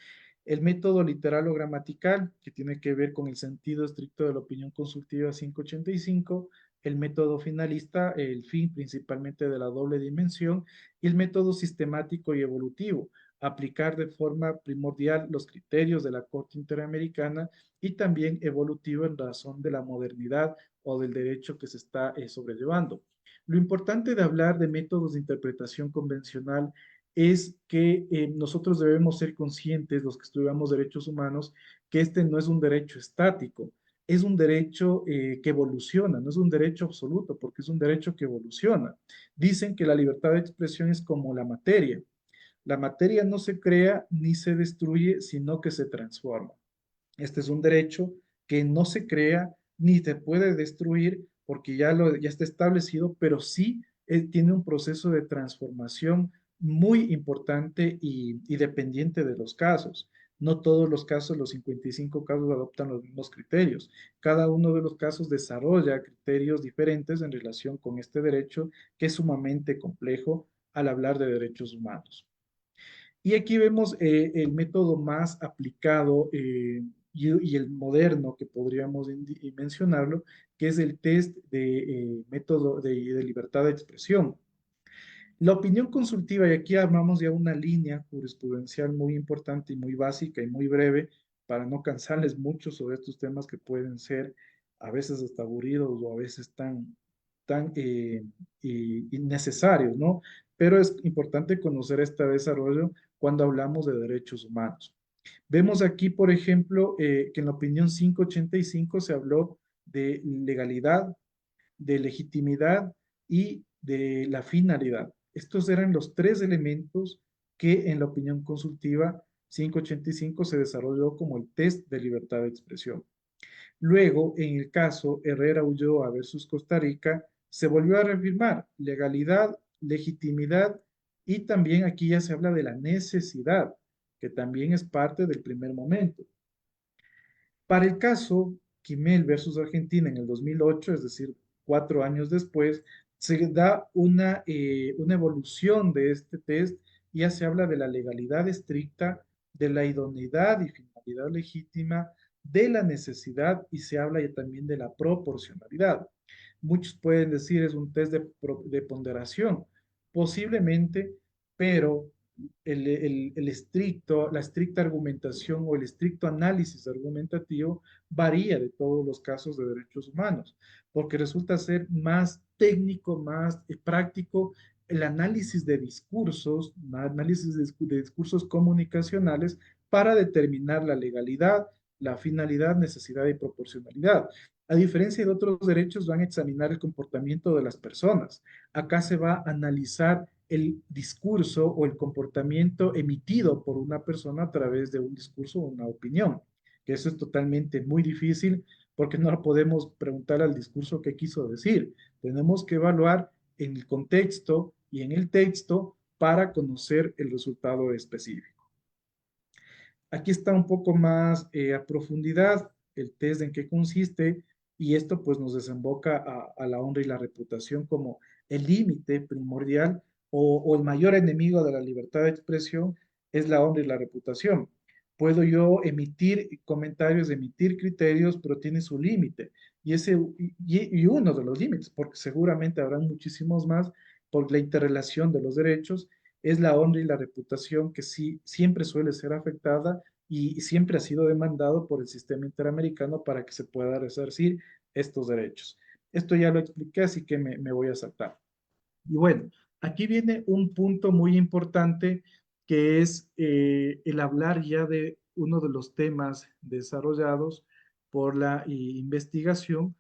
El método literal o gramatical, que tiene que ver con el sentido estricto de la opinión consultiva 585, el método finalista, el fin principalmente de la doble dimensión, y el método sistemático y evolutivo, aplicar de forma primordial los criterios de la Corte Interamericana y también evolutivo en razón de la modernidad o del derecho que se está sobrellevando. Lo importante de hablar de métodos de interpretación convencional es que nosotros debemos ser conscientes, los que estudiamos derechos humanos, que este no es un derecho estático, es un derecho que evoluciona, no es un derecho absoluto, porque es un derecho que evoluciona. Dicen que la libertad de expresión es como la materia. La materia no se crea ni se destruye, sino que se transforma. Este es un derecho que no se crea ni se puede destruir porque ya está establecido, pero sí tiene un proceso de transformación muy importante y dependiente de los casos. No todos los casos, los 55 casos, adoptan los mismos criterios. Cada uno de los casos desarrolla criterios diferentes en relación con este derecho, que es sumamente complejo al hablar de derechos humanos. Y aquí vemos el método más aplicado y el moderno que podríamos mencionarlo, que es el test de método de libertad de expresión. La opinión consultiva, y aquí armamos ya una línea jurisprudencial muy importante y muy básica y muy breve, para no cansarles mucho sobre estos temas que pueden ser a veces hasta aburridos o a veces tan innecesarios, ¿no? Pero es importante conocer este desarrollo cuando hablamos de derechos humanos. Vemos aquí, por ejemplo, que en la opinión 585 se habló de legalidad, de legitimidad y de la finalidad. Estos eran los tres elementos que en la opinión consultiva 585 se desarrolló como el test de libertad de expresión. Luego, en el caso Herrera Ulloa versus Costa Rica, se volvió a reafirmar legalidad, legitimidad y también aquí ya se habla de la necesidad, que también es parte del primer momento. Para el caso Quimel versus Argentina en el 2008, es decir, 4 años después, se da una evolución de este test y ya se habla de la legalidad estricta, de la idoneidad y finalidad legítima, de la necesidad y se habla ya también de la proporcionalidad. Muchos pueden decir es un test de ponderación, posiblemente, pero la estricta argumentación o el estricto análisis argumentativo varía de todos los casos de derechos humanos, porque resulta ser más técnico, más práctico el análisis de discursos, de discursos comunicacionales para determinar la legalidad, la finalidad, necesidad y proporcionalidad. A diferencia de otros derechos, van a examinar el comportamiento de las personas. Acá se va a analizar el discurso o el comportamiento emitido por una persona a través de un discurso o una opinión, que eso es totalmente muy difícil porque no podemos preguntar al discurso qué quiso decir. Tenemos que evaluar en el contexto y en el texto para conocer el resultado específico. Aquí está un poco más a profundidad el test en qué consiste y esto pues nos desemboca a la honra y la reputación como el límite primordial o el mayor enemigo de la libertad de expresión es la honra y la reputación. Puedo yo emitir comentarios, emitir criterios, pero tiene su límite. Y uno de los límites, porque seguramente habrán muchísimos más por la interrelación de los derechos, es la honra y la reputación que sí siempre suele ser afectada y siempre ha sido demandado por el sistema interamericano para que se pueda resarcir estos derechos. Esto ya lo expliqué, así que me voy a saltar. Y bueno, aquí viene un punto muy importante que es el hablar ya de uno de los temas desarrollados por la investigación.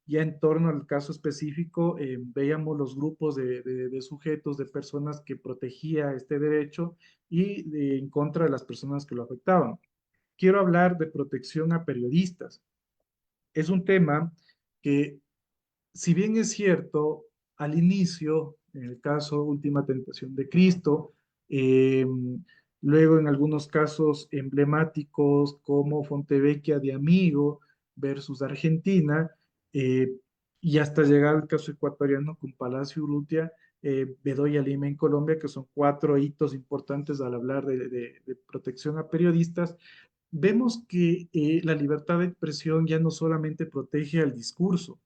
Ya en torno al caso específico, veíamos los grupos de sujetos, de personas que protegía este derecho y en contra de las personas que lo afectaban. Quiero hablar de protección a periodistas. Es un tema que, si bien es cierto, al inicio, en el caso Última Tentación de Cristo, eh, luego en algunos casos emblemáticos como Fontevecchia de Amigo versus Argentina, eh, y hasta llegar al caso ecuatoriano con Palacio Urrutia, Bedoya Lima en Colombia, que son cuatro hitos importantes al hablar de protección a periodistas, vemos que la libertad de expresión ya no solamente protege al discurso.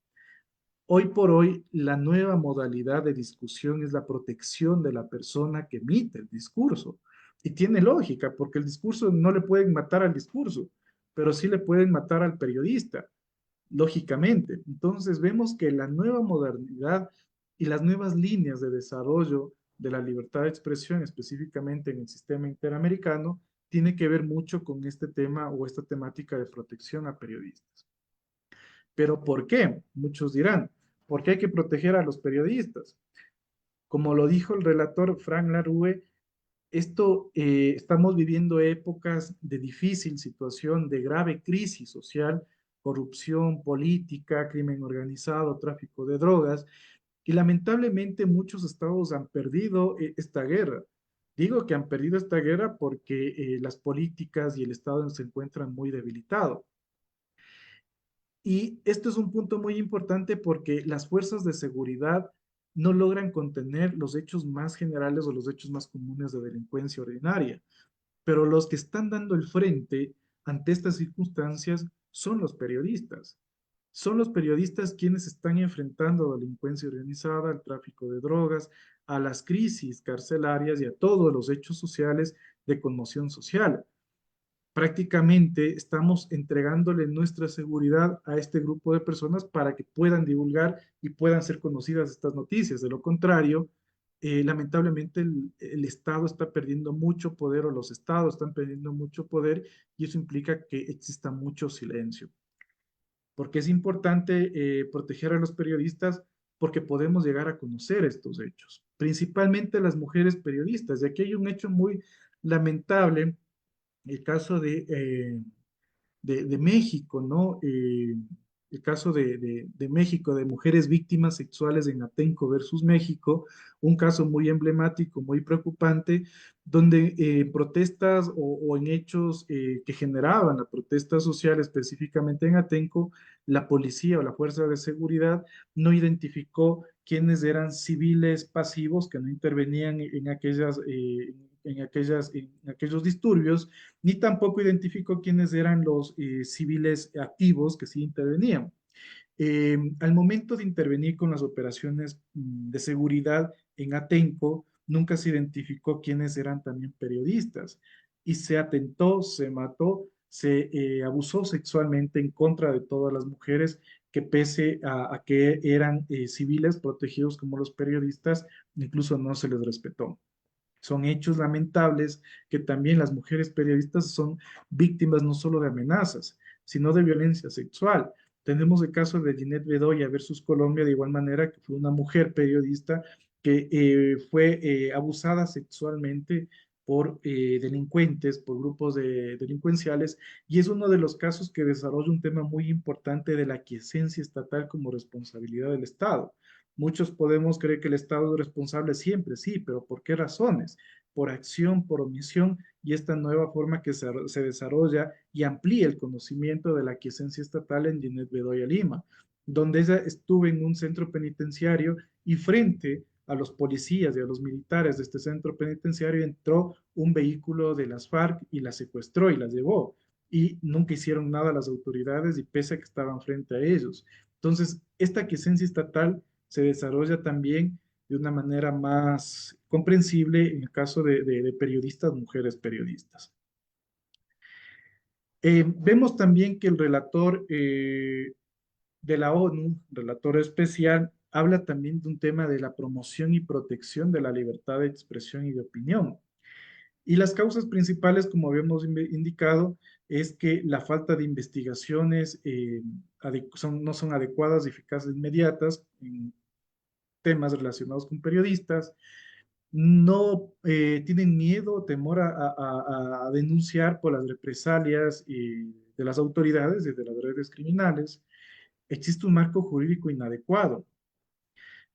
Hoy por hoy, la nueva modalidad de discusión es la protección de la persona que emite el discurso. Y tiene lógica, porque el discurso no le pueden matar al discurso, pero sí le pueden matar al periodista, lógicamente. Entonces vemos que la nueva modernidad y las nuevas líneas de desarrollo de la libertad de expresión, específicamente en el sistema interamericano, tiene que ver mucho con este tema o esta temática de protección a periodistas. ¿Pero por qué? Muchos dirán, ¿por qué hay que proteger a los periodistas? Como lo dijo el relator Frank Larue, estamos viviendo épocas de difícil situación, de grave crisis social, corrupción política, crimen organizado, tráfico de drogas, y lamentablemente muchos estados han perdido esta guerra. Digo que han perdido esta guerra porque las políticas y el Estado se encuentran muy debilitados. Y esto es un punto muy importante porque las fuerzas de seguridad no logran contener los hechos más generales o los hechos más comunes de delincuencia ordinaria, pero los que están dando el frente ante estas circunstancias son los periodistas. Son los periodistas quienes están enfrentando a la delincuencia organizada, al tráfico de drogas, a las crisis carcelarias y a todos los hechos sociales de conmoción social. Prácticamente estamos entregándole nuestra seguridad a este grupo de personas para que puedan divulgar y puedan ser conocidas estas noticias. De lo contrario, lamentablemente el Estado está perdiendo mucho poder o los estados están perdiendo mucho poder y eso implica que exista mucho silencio. Porque es importante proteger a los periodistas porque podemos llegar a conocer estos hechos, principalmente las mujeres periodistas. Y aquí hay un hecho muy lamentable, el caso de México, ¿no? El caso de México, de mujeres víctimas sexuales en Atenco versus México, un caso muy emblemático, muy preocupante, donde protestas o en hechos que generaban la protesta social, específicamente en Atenco, la policía o la fuerza de seguridad no identificó quiénes eran civiles pasivos que no intervenían en aquellos disturbios, ni tampoco identificó quiénes eran los civiles activos que sí intervenían. Al momento de intervenir con las operaciones de seguridad en Atenco, nunca se identificó quiénes eran también periodistas y se atentó, se mató, se abusó sexualmente en contra de todas las mujeres que pese a que eran civiles protegidos como los periodistas, incluso no se les respetó. Son hechos lamentables que también las mujeres periodistas son víctimas no solo de amenazas, sino de violencia sexual. Tenemos el caso de Ginette Bedoya versus Colombia, de igual manera, que fue una mujer periodista que fue abusada sexualmente por delincuentes, por grupos delincuenciales, y es uno de los casos que desarrolla un tema muy importante de la aquiescencia estatal como responsabilidad del Estado. Muchos podemos creer que el Estado es responsable siempre, sí, pero ¿por qué razones? Por acción, por omisión, y esta nueva forma que se desarrolla y amplía el conocimiento de la aquiescencia estatal en Ginette Bedoya Lima, donde ella estuvo en un centro penitenciario y frente a los policías y a los militares de este centro penitenciario entró un vehículo de las FARC y la secuestró y la llevó. Y nunca hicieron nada las autoridades y pese a que estaban frente a ellos. Entonces, esta aquiescencia estatal se desarrolla también de una manera más comprensible en el caso de periodistas, mujeres periodistas. Vemos también que el relator de la ONU, relator especial, habla también de un tema de la promoción y protección de la libertad de expresión y de opinión. Y las causas principales, como habíamos indicado, es que la falta de investigaciones no son adecuadas, eficaces, inmediatas en temas relacionados con periodistas, no tienen miedo o temor a denunciar por las represalias de las autoridades y de las redes criminales. Existe un marco jurídico inadecuado.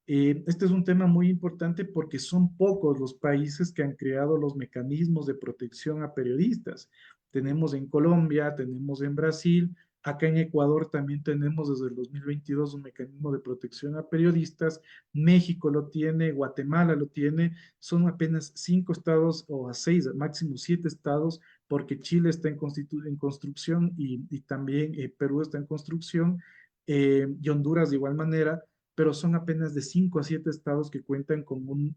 Este es un tema muy importante porque son pocos los países que han creado los mecanismos de protección a periodistas. Tenemos en Colombia, tenemos en Brasil, acá en Ecuador también tenemos desde el 2022 un mecanismo de protección a periodistas. México lo tiene, Guatemala lo tiene, son apenas 5 estados o a 6, máximo 7 estados, porque Chile está en construcción y también Perú está en construcción y Honduras de igual manera, pero son apenas de 5 a 7 estados que cuentan con un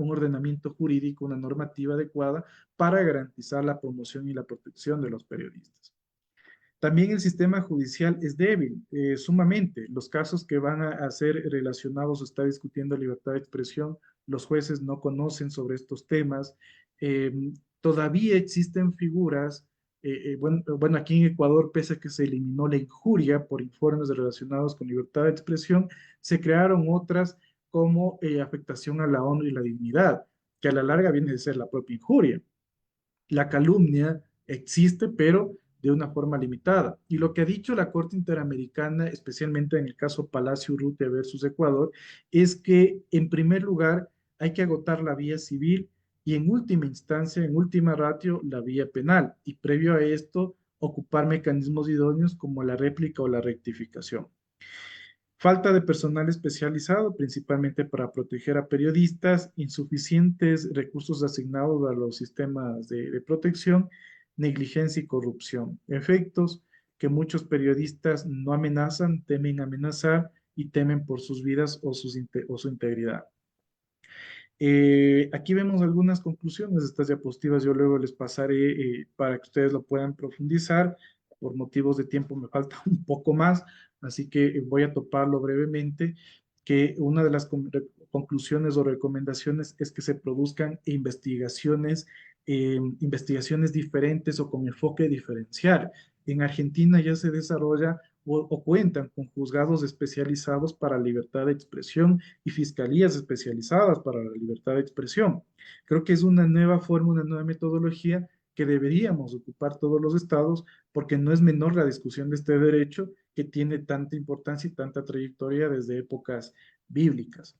ordenamiento jurídico, una normativa adecuada para garantizar la promoción y la protección de los periodistas. También el sistema judicial es débil, sumamente. Los casos que van a ser relacionados o está discutiendo libertad de expresión, los jueces no conocen sobre estos temas. Eh, Todavía existen figuras, bueno, aquí en Ecuador, pese a que se eliminó la injuria por informes relacionados con libertad de expresión, se crearon otras como afectación a la honra y la dignidad, que a la larga viene de ser la propia injuria. La calumnia existe, pero de una forma limitada. Y lo que ha dicho la Corte Interamericana, especialmente en el caso Palacio Urrutia versus Ecuador, es que en primer lugar hay que agotar la vía civil y en última instancia, en última ratio, la vía penal. Y previo a esto, ocupar mecanismos idóneos como la réplica o la rectificación. Falta de personal especializado, principalmente para proteger a periodistas, insuficientes recursos asignados a los sistemas de protección, negligencia y corrupción. Efectos que muchos periodistas no amenazan, temen amenazar y temen por sus vidas o su integridad. Aquí vemos algunas conclusiones de estas diapositivas. Yo luego les pasaré para que ustedes lo puedan profundizar. Por motivos de tiempo me falta un poco más, así que voy a toparlo brevemente, que una de las conclusiones o recomendaciones es que se produzcan investigaciones diferentes o con enfoque diferencial. En Argentina ya se desarrolla o cuentan con juzgados especializados para libertad de expresión y fiscalías especializadas para la libertad de expresión. Creo que es una nueva forma, una nueva metodología que deberíamos ocupar todos los estados porque no es menor la discusión de este derecho que tiene tanta importancia y tanta trayectoria desde épocas bíblicas.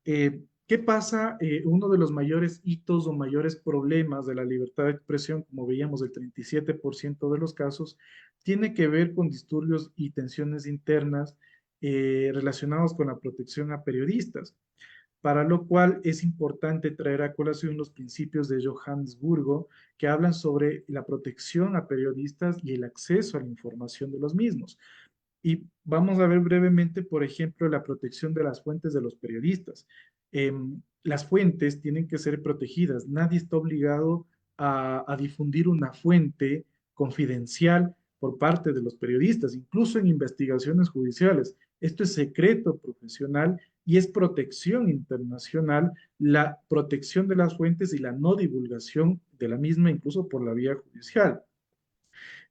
¿Qué pasa? Uno de los mayores hitos o mayores problemas de la libertad de expresión, como veíamos, el 37% de los casos, tiene que ver con disturbios y tensiones internas relacionados con la protección a periodistas, para lo cual es importante traer a colación los principios de Johannesburgo que hablan sobre la protección a periodistas y el acceso a la información de los mismos. Y vamos a ver brevemente, por ejemplo, la protección de las fuentes de los periodistas. Las fuentes tienen que ser protegidas. Nadie está obligado a difundir una fuente confidencial por parte de los periodistas, incluso en investigaciones judiciales. Esto es secreto profesional y es protección internacional, la protección de las fuentes y la no divulgación de la misma, incluso por la vía judicial.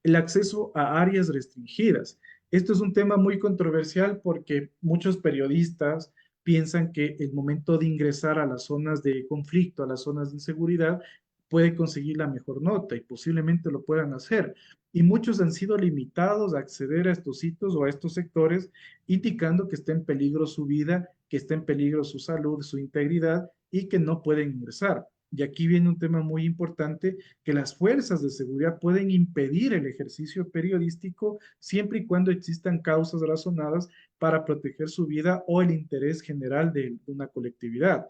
el acceso a áreas restringidas. Esto es un tema muy controversial porque muchos periodistas piensan que el momento de ingresar a las zonas de conflicto, a las zonas de inseguridad, puede conseguir la mejor nota y posiblemente lo puedan hacer. Y muchos han sido limitados a acceder a estos sitios o a estos sectores, indicando que está en peligro su vida, que está en peligro su salud, su integridad y que no pueden ingresar. Y aquí viene un tema muy importante, que las fuerzas de seguridad pueden impedir el ejercicio periodístico siempre y cuando existan causas razonadas para proteger su vida o el interés general de una colectividad.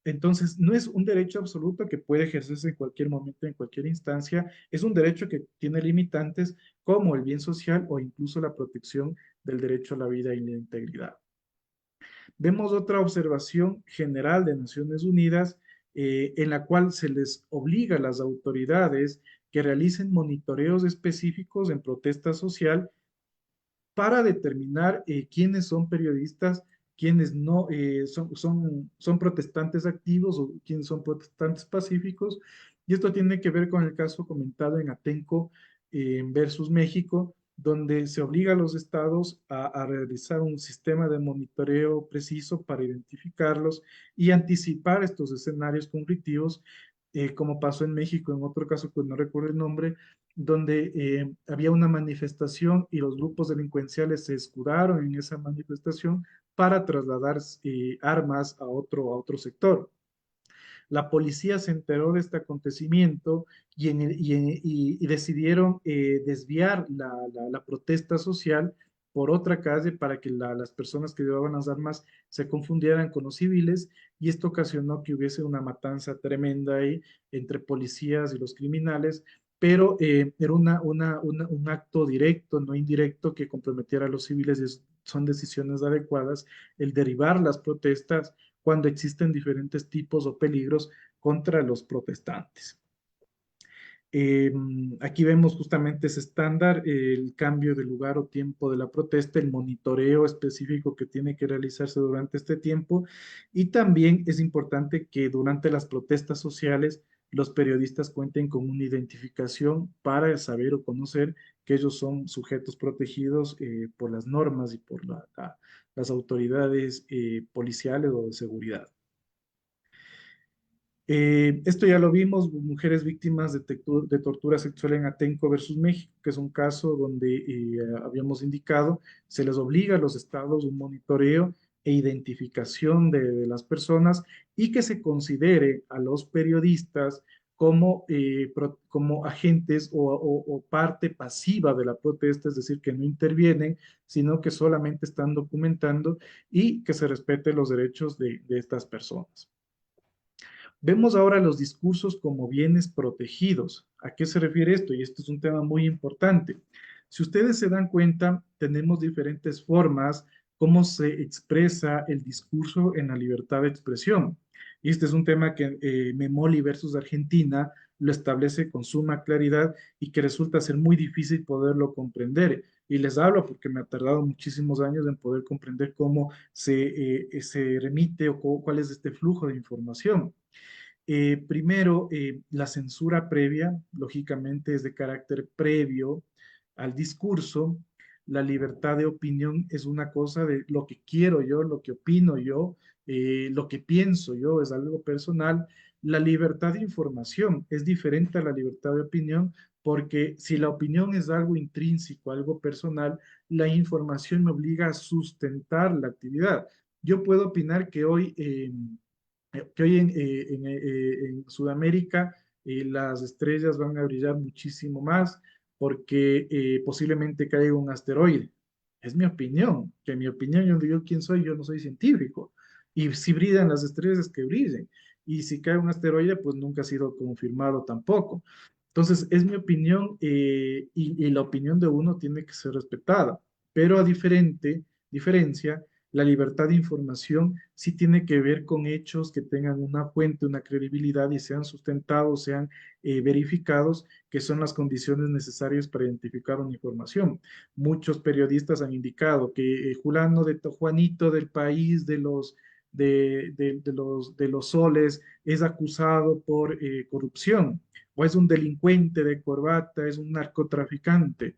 Entonces, no es un derecho absoluto que puede ejercerse en cualquier momento, en cualquier instancia. Es un derecho que tiene limitantes como el bien social o incluso la protección del derecho a la vida y la integridad. Vemos otra observación general de Naciones Unidas en la cual se les obliga a las autoridades que realicen monitoreos específicos en protesta social para determinar quiénes son periodistas, quiénes no son protestantes activos o quiénes son protestantes pacíficos. Y esto tiene que ver con el caso comentado en Atenco versus México, donde se obliga a los estados a realizar un sistema de monitoreo preciso para identificarlos y anticipar estos escenarios conflictivos, como pasó en México, en otro caso, pues no recuerdo el nombre, donde había una manifestación y los grupos delincuenciales se escudaron en esa manifestación para trasladar armas a otro sector. La policía se enteró de este acontecimiento y decidieron desviar la protesta social por otra calle para que las personas que llevaban las armas se confundieran con los civiles y esto ocasionó que hubiese una matanza tremenda ahí entre policías y los criminales, pero era un acto directo, no indirecto, que comprometiera a los civiles y son decisiones adecuadas el derivar las protestas cuando existen diferentes tipos o peligros contra los protestantes. Eh, Aquí vemos justamente ese estándar, el cambio de lugar o tiempo de la protesta, el monitoreo específico que tiene que realizarse durante este tiempo y también es importante que durante las protestas sociales los periodistas cuenten con una identificación para saber o conocer que ellos son sujetos protegidos por las normas y por las autoridades policiales o de seguridad. Esto ya lo vimos, mujeres víctimas de tortura sexual en Atenco versus México, que es un caso donde habíamos indicado, se les obliga a los estados un monitoreo e identificación de las personas y que se considere a los periodistas como, como agentes o parte pasiva de la protesta, es decir, que no intervienen, sino que solamente están documentando y que se respeten los derechos de estas personas. Vemos ahora los discursos como bienes protegidos. ¿A qué se refiere esto? Y esto es un tema muy importante. Si ustedes se dan cuenta, tenemos diferentes formas cómo se expresa el discurso en la libertad de expresión. Y este es un tema que Memoli versus Argentina lo establece con suma claridad y que resulta ser muy difícil poderlo comprender. Y les hablo porque me ha tardado muchísimos años en poder comprender cómo se remite o cuál es este flujo de información. Primero, la censura previa, lógicamente, es de carácter previo al discurso. La libertad de opinión es una cosa de lo que quiero yo, lo que opino yo, lo que pienso yo, es algo personal. La libertad de información es diferente a la libertad de opinión porque si la opinión es algo intrínseco, algo personal, la información me obliga a sustentar la actividad. Yo puedo opinar que hoy en Sudamérica las estrellas van a brillar muchísimo más porque posiblemente caiga un asteroide. Es mi opinión, que mi opinión, yo digo quién soy, yo no soy científico. Y si brillan las estrellas, es que brillen. Y si cae un asteroide, pues nunca ha sido confirmado tampoco. Entonces, es mi opinión y la opinión de uno tiene que ser respetada. Pero diferencia, la libertad de información sí tiene que ver con hechos que tengan una fuente, una credibilidad y sean sustentados, sean verificados, que son las condiciones necesarias para identificar una información. Muchos periodistas han indicado que Juanito del país de los soles es acusado por corrupción, o es un delincuente de corbata, es un narcotraficante,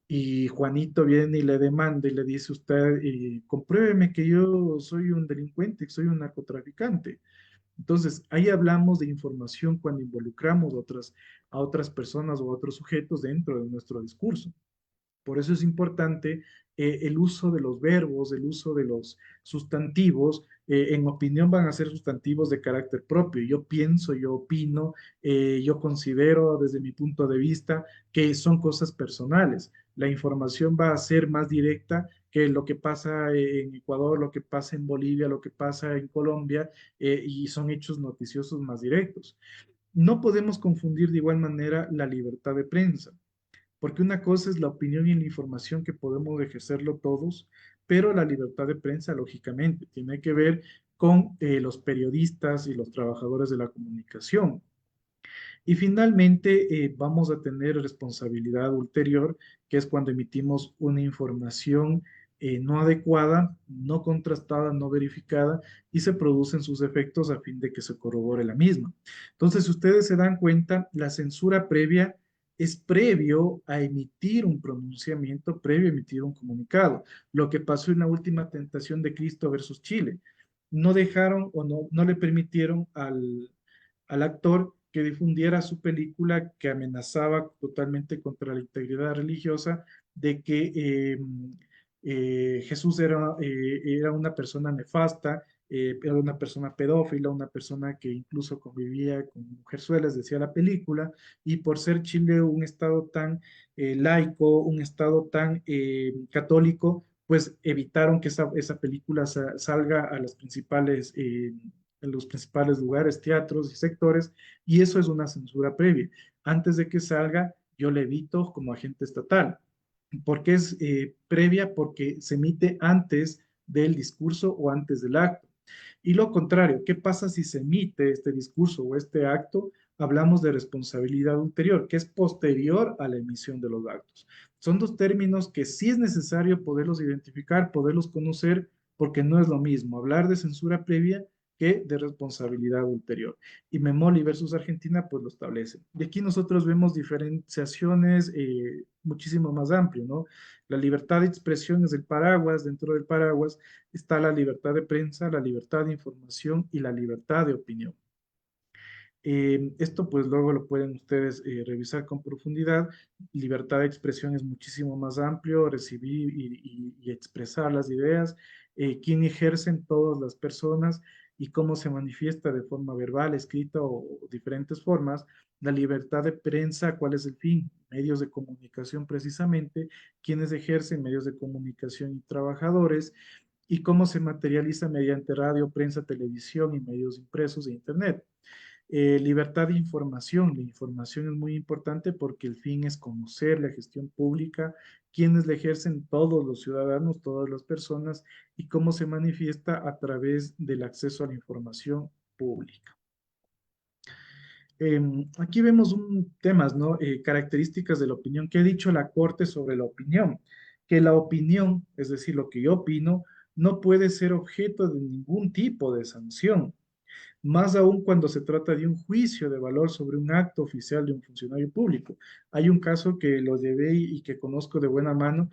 y Juanito viene y le demanda y le dice usted, compruébeme que yo soy un delincuente, que soy un narcotraficante. Entonces, ahí hablamos de información cuando involucramos a otras personas o a otros sujetos dentro de nuestro discurso. Por eso es importante el uso de los verbos, el uso de los sustantivos. En opinión van a ser sustantivos de carácter propio. Yo pienso, yo opino, yo considero desde mi punto de vista que son cosas personales. La información va a ser más directa que lo que pasa en Ecuador, lo que pasa en Bolivia, lo que pasa en Colombia, y son hechos noticiosos más directos. No podemos confundir de igual manera la libertad de prensa, porque una cosa es la opinión y la información que podemos ejercerlo todos, pero la libertad de prensa, lógicamente, tiene que ver con los periodistas y los trabajadores de la comunicación. Y finalmente, vamos a tener responsabilidad ulterior, que es cuando emitimos una información no adecuada, no contrastada, no verificada, y se producen sus efectos a fin de que se corrobore la misma. Entonces, si ustedes se dan cuenta, la censura previa es previo a emitir un pronunciamiento, previo a emitir un comunicado. Lo que pasó en la última tentación de Cristo versus Chile. No dejaron o no le permitieron al actor que difundiera su película que amenazaba totalmente contra la integridad religiosa de que Jesús era una persona nefasta, era una persona pedófila, una persona que incluso convivía con mujerzuelas, decía la película, y por ser Chile un estado tan laico, un estado tan católico, pues evitaron que esa película salga a las principales en los principales lugares, teatros y sectores, y eso es una censura previa. Antes de que salga, yo le evito como agente estatal. ¿Por qué es previa? Porque se emite antes del discurso o antes del acto. Y lo contrario, ¿qué pasa si se emite este discurso o este acto? Hablamos de responsabilidad ulterior, que es posterior a la emisión de los actos. Son dos términos que sí es necesario poderlos identificar, poderlos conocer, porque no es lo mismo hablar de censura previa que de responsabilidad ulterior. Y Memoli versus Argentina, pues lo establece. Y aquí nosotros vemos diferenciaciones muchísimo más amplio, ¿no? La libertad de expresión es el paraguas, dentro del paraguas está la libertad de prensa, la libertad de información y la libertad de opinión. Esto pues luego lo pueden ustedes revisar con profundidad. Libertad de expresión es muchísimo más amplio, recibir y expresar las ideas, quién ejercen todas las personas y cómo se manifiesta de forma verbal, escrita o diferentes formas. La libertad de prensa, ¿cuál es el fin? Medios de comunicación precisamente, quienes ejercen medios de comunicación y trabajadores, y cómo se materializa mediante radio, prensa, televisión y medios impresos e internet. Libertad de información. La información es muy importante porque el fin es conocer la gestión pública, quienes la ejercen todos los ciudadanos, todas las personas y cómo se manifiesta a través del acceso a la información pública. Aquí vemos un temas, ¿no? Características de la opinión. ¿Qué ha dicho la Corte sobre la opinión? Que la opinión, es decir, lo que yo opino, no puede ser objeto de ningún tipo de sanción, más aún cuando se trata de un juicio de valor sobre un acto oficial de un funcionario público. Hay un caso que lo llevé y que conozco de buena mano.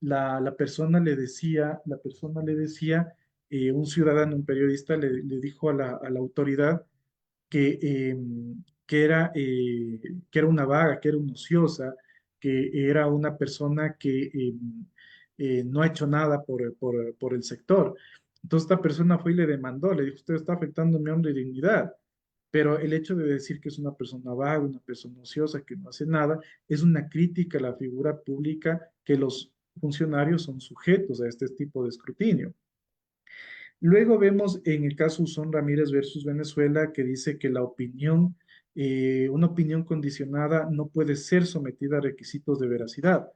La persona le decía, un ciudadano, un periodista, le dijo a la autoridad que, que era una vaga, que era una ociosa, que era una persona que no ha hecho nada por el sector. Entonces esta persona fue y le demandó, le dijo, usted está afectando mi honra y dignidad. Pero el hecho de decir que es una persona vaga, una persona ociosa, que no hace nada, es una crítica a la figura pública que los funcionarios son sujetos a este tipo de escrutinio. Luego vemos en el caso Usón Ramírez versus Venezuela que dice que la opinión, una opinión condicionada no puede ser sometida a requisitos de veracidad.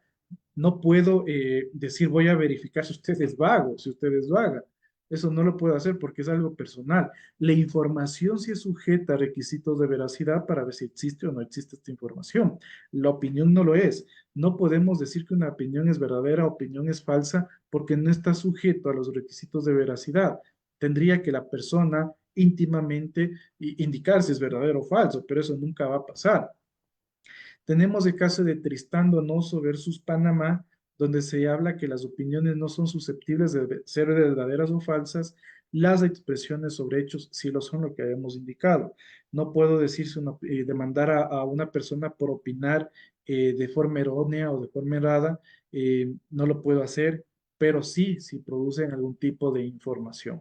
No puedo decir voy a verificar si usted es vago, si usted es vaga. Eso no lo puedo hacer porque es algo personal. La información sí es sujeta a requisitos de veracidad para ver si existe o no existe esta información. La opinión no lo es. No podemos decir que una opinión es verdadera o opinión es falsa porque no está sujeto a los requisitos de veracidad. Tendría que la persona íntimamente indicar si es verdadero o falso, pero eso nunca va a pasar. Tenemos el caso de Tristán Donoso versus Panamá, donde se habla que las opiniones no son susceptibles de ser verdaderas o falsas, las expresiones sobre hechos sí lo son, lo que habíamos indicado. No puedo decirse demandar a una persona por opinar de forma errónea o de forma errada, no lo puedo hacer, pero sí, si producen algún tipo de información.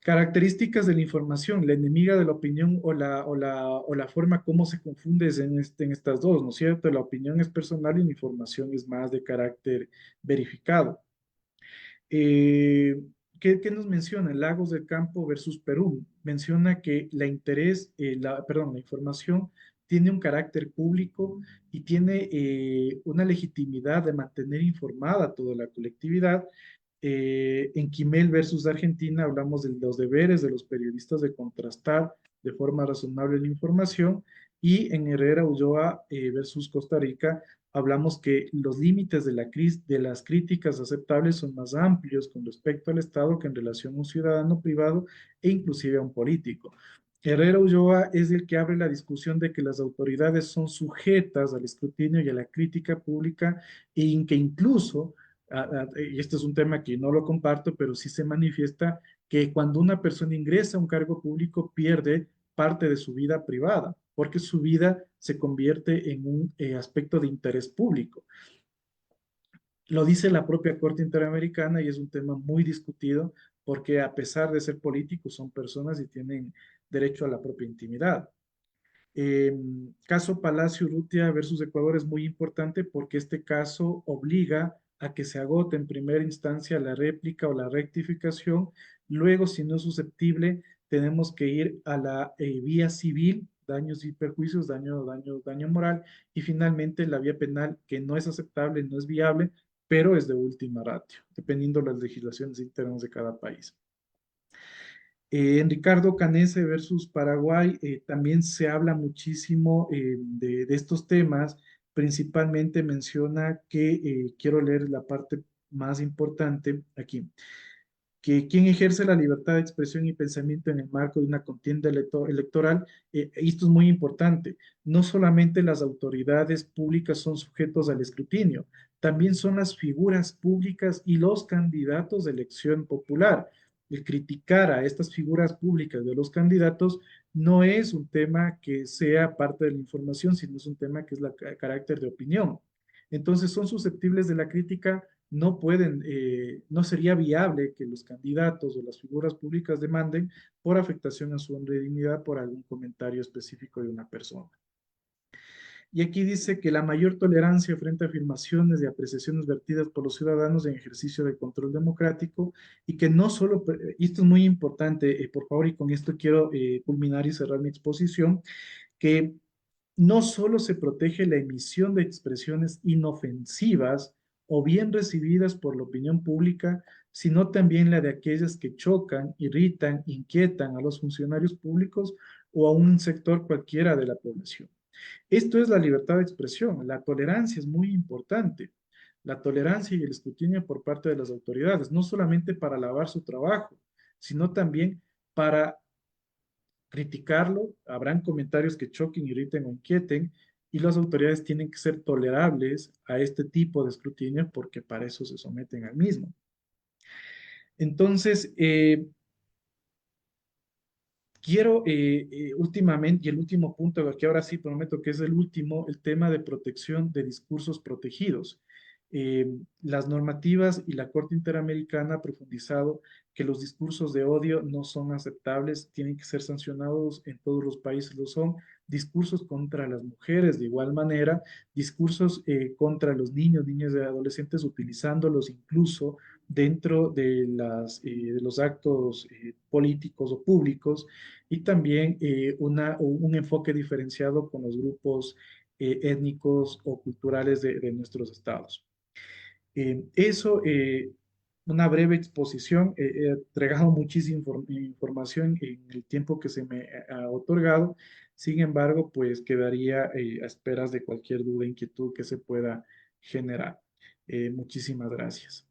Características de la información, la enemiga de la opinión o la forma como se confunde es en estas dos, ¿no es cierto? La opinión es personal y la información es más de carácter verificado. Eh, ¿qué nos menciona? Lagos del Campo versus Perú. Menciona que la información tiene un carácter público y tiene una legitimidad de mantener informada a toda la colectividad. En Quimel versus Argentina hablamos de los deberes de los periodistas de contrastar de forma razonable la información, y en Herrera Ulloa versus Costa Rica hablamos que los límites de las críticas aceptables son más amplios con respecto al Estado que en relación a un ciudadano privado e inclusive a un político. Herrera Ulloa es el que abre la discusión de que las autoridades son sujetas al escrutinio y a la crítica pública, y que incluso y este es un tema que no lo comparto, pero sí se manifiesta que cuando una persona ingresa a un cargo público pierde parte de su vida privada, porque su vida se convierte en un aspecto de interés público. Lo dice la propia Corte Interamericana y es un tema muy discutido porque a pesar de ser políticos son personas y tienen derecho a la propia intimidad. Caso Palacio Urrutia versus Ecuador es muy importante porque este caso obliga a que se agote en primera instancia la réplica o la rectificación. Luego, si no es susceptible, tenemos que ir a la vía civil, daños y perjuicios, daño moral, y finalmente la vía penal, que no es aceptable, no es viable, pero es de última ratio, dependiendo de las legislaciones internas de cada país. En Ricardo Canese versus Paraguay también se habla muchísimo de estos temas. Principalmente menciona que, quiero leer la parte más importante aquí, que quien ejerce la libertad de expresión y pensamiento en el marco de una contienda electoral, y esto es muy importante, no solamente las autoridades públicas son sujetos al escrutinio, también son las figuras públicas y los candidatos de elección popular. El criticar a estas figuras públicas de los candidatos no es un tema que sea parte de la información, sino es un tema que es la carácter de opinión. Entonces son susceptibles de la crítica, no sería viable que los candidatos o las figuras públicas demanden por afectación a su honra y dignidad por algún comentario específico de una persona. Y aquí dice que la mayor tolerancia frente a afirmaciones y apreciaciones vertidas por los ciudadanos en ejercicio de control democrático, y que no solo, y esto es muy importante, por favor, y con esto quiero culminar y cerrar mi exposición, que no solo se protege la emisión de expresiones inofensivas o bien recibidas por la opinión pública, sino también la de aquellas que chocan, irritan, inquietan a los funcionarios públicos o a un sector cualquiera de la población. Esto es la libertad de expresión. La tolerancia es muy importante. La tolerancia y el escrutinio por parte de las autoridades, no solamente para alabar su trabajo, sino también para criticarlo. Habrán comentarios que choquen, irriten o inquieten, y las autoridades tienen que ser tolerables a este tipo de escrutinio porque para eso se someten al mismo. Entonces, quiero últimamente, y el último punto, que ahora sí prometo que es el último, el tema de protección de discursos protegidos. Las normativas y la Corte Interamericana ha profundizado que los discursos de odio no son aceptables, tienen que ser sancionados, en todos los países lo son. Discursos contra las mujeres de igual manera, discursos contra los niños, niñas y adolescentes, utilizándolos incluso dentro de los actos políticos o públicos, y también un enfoque diferenciado con los grupos étnicos o culturales de nuestros estados. Eso, una breve exposición. He entregado muchísima información en el tiempo que se me ha otorgado. Sin embargo, pues quedaría a esperas de cualquier duda, inquietud que se pueda generar. Muchísimas gracias.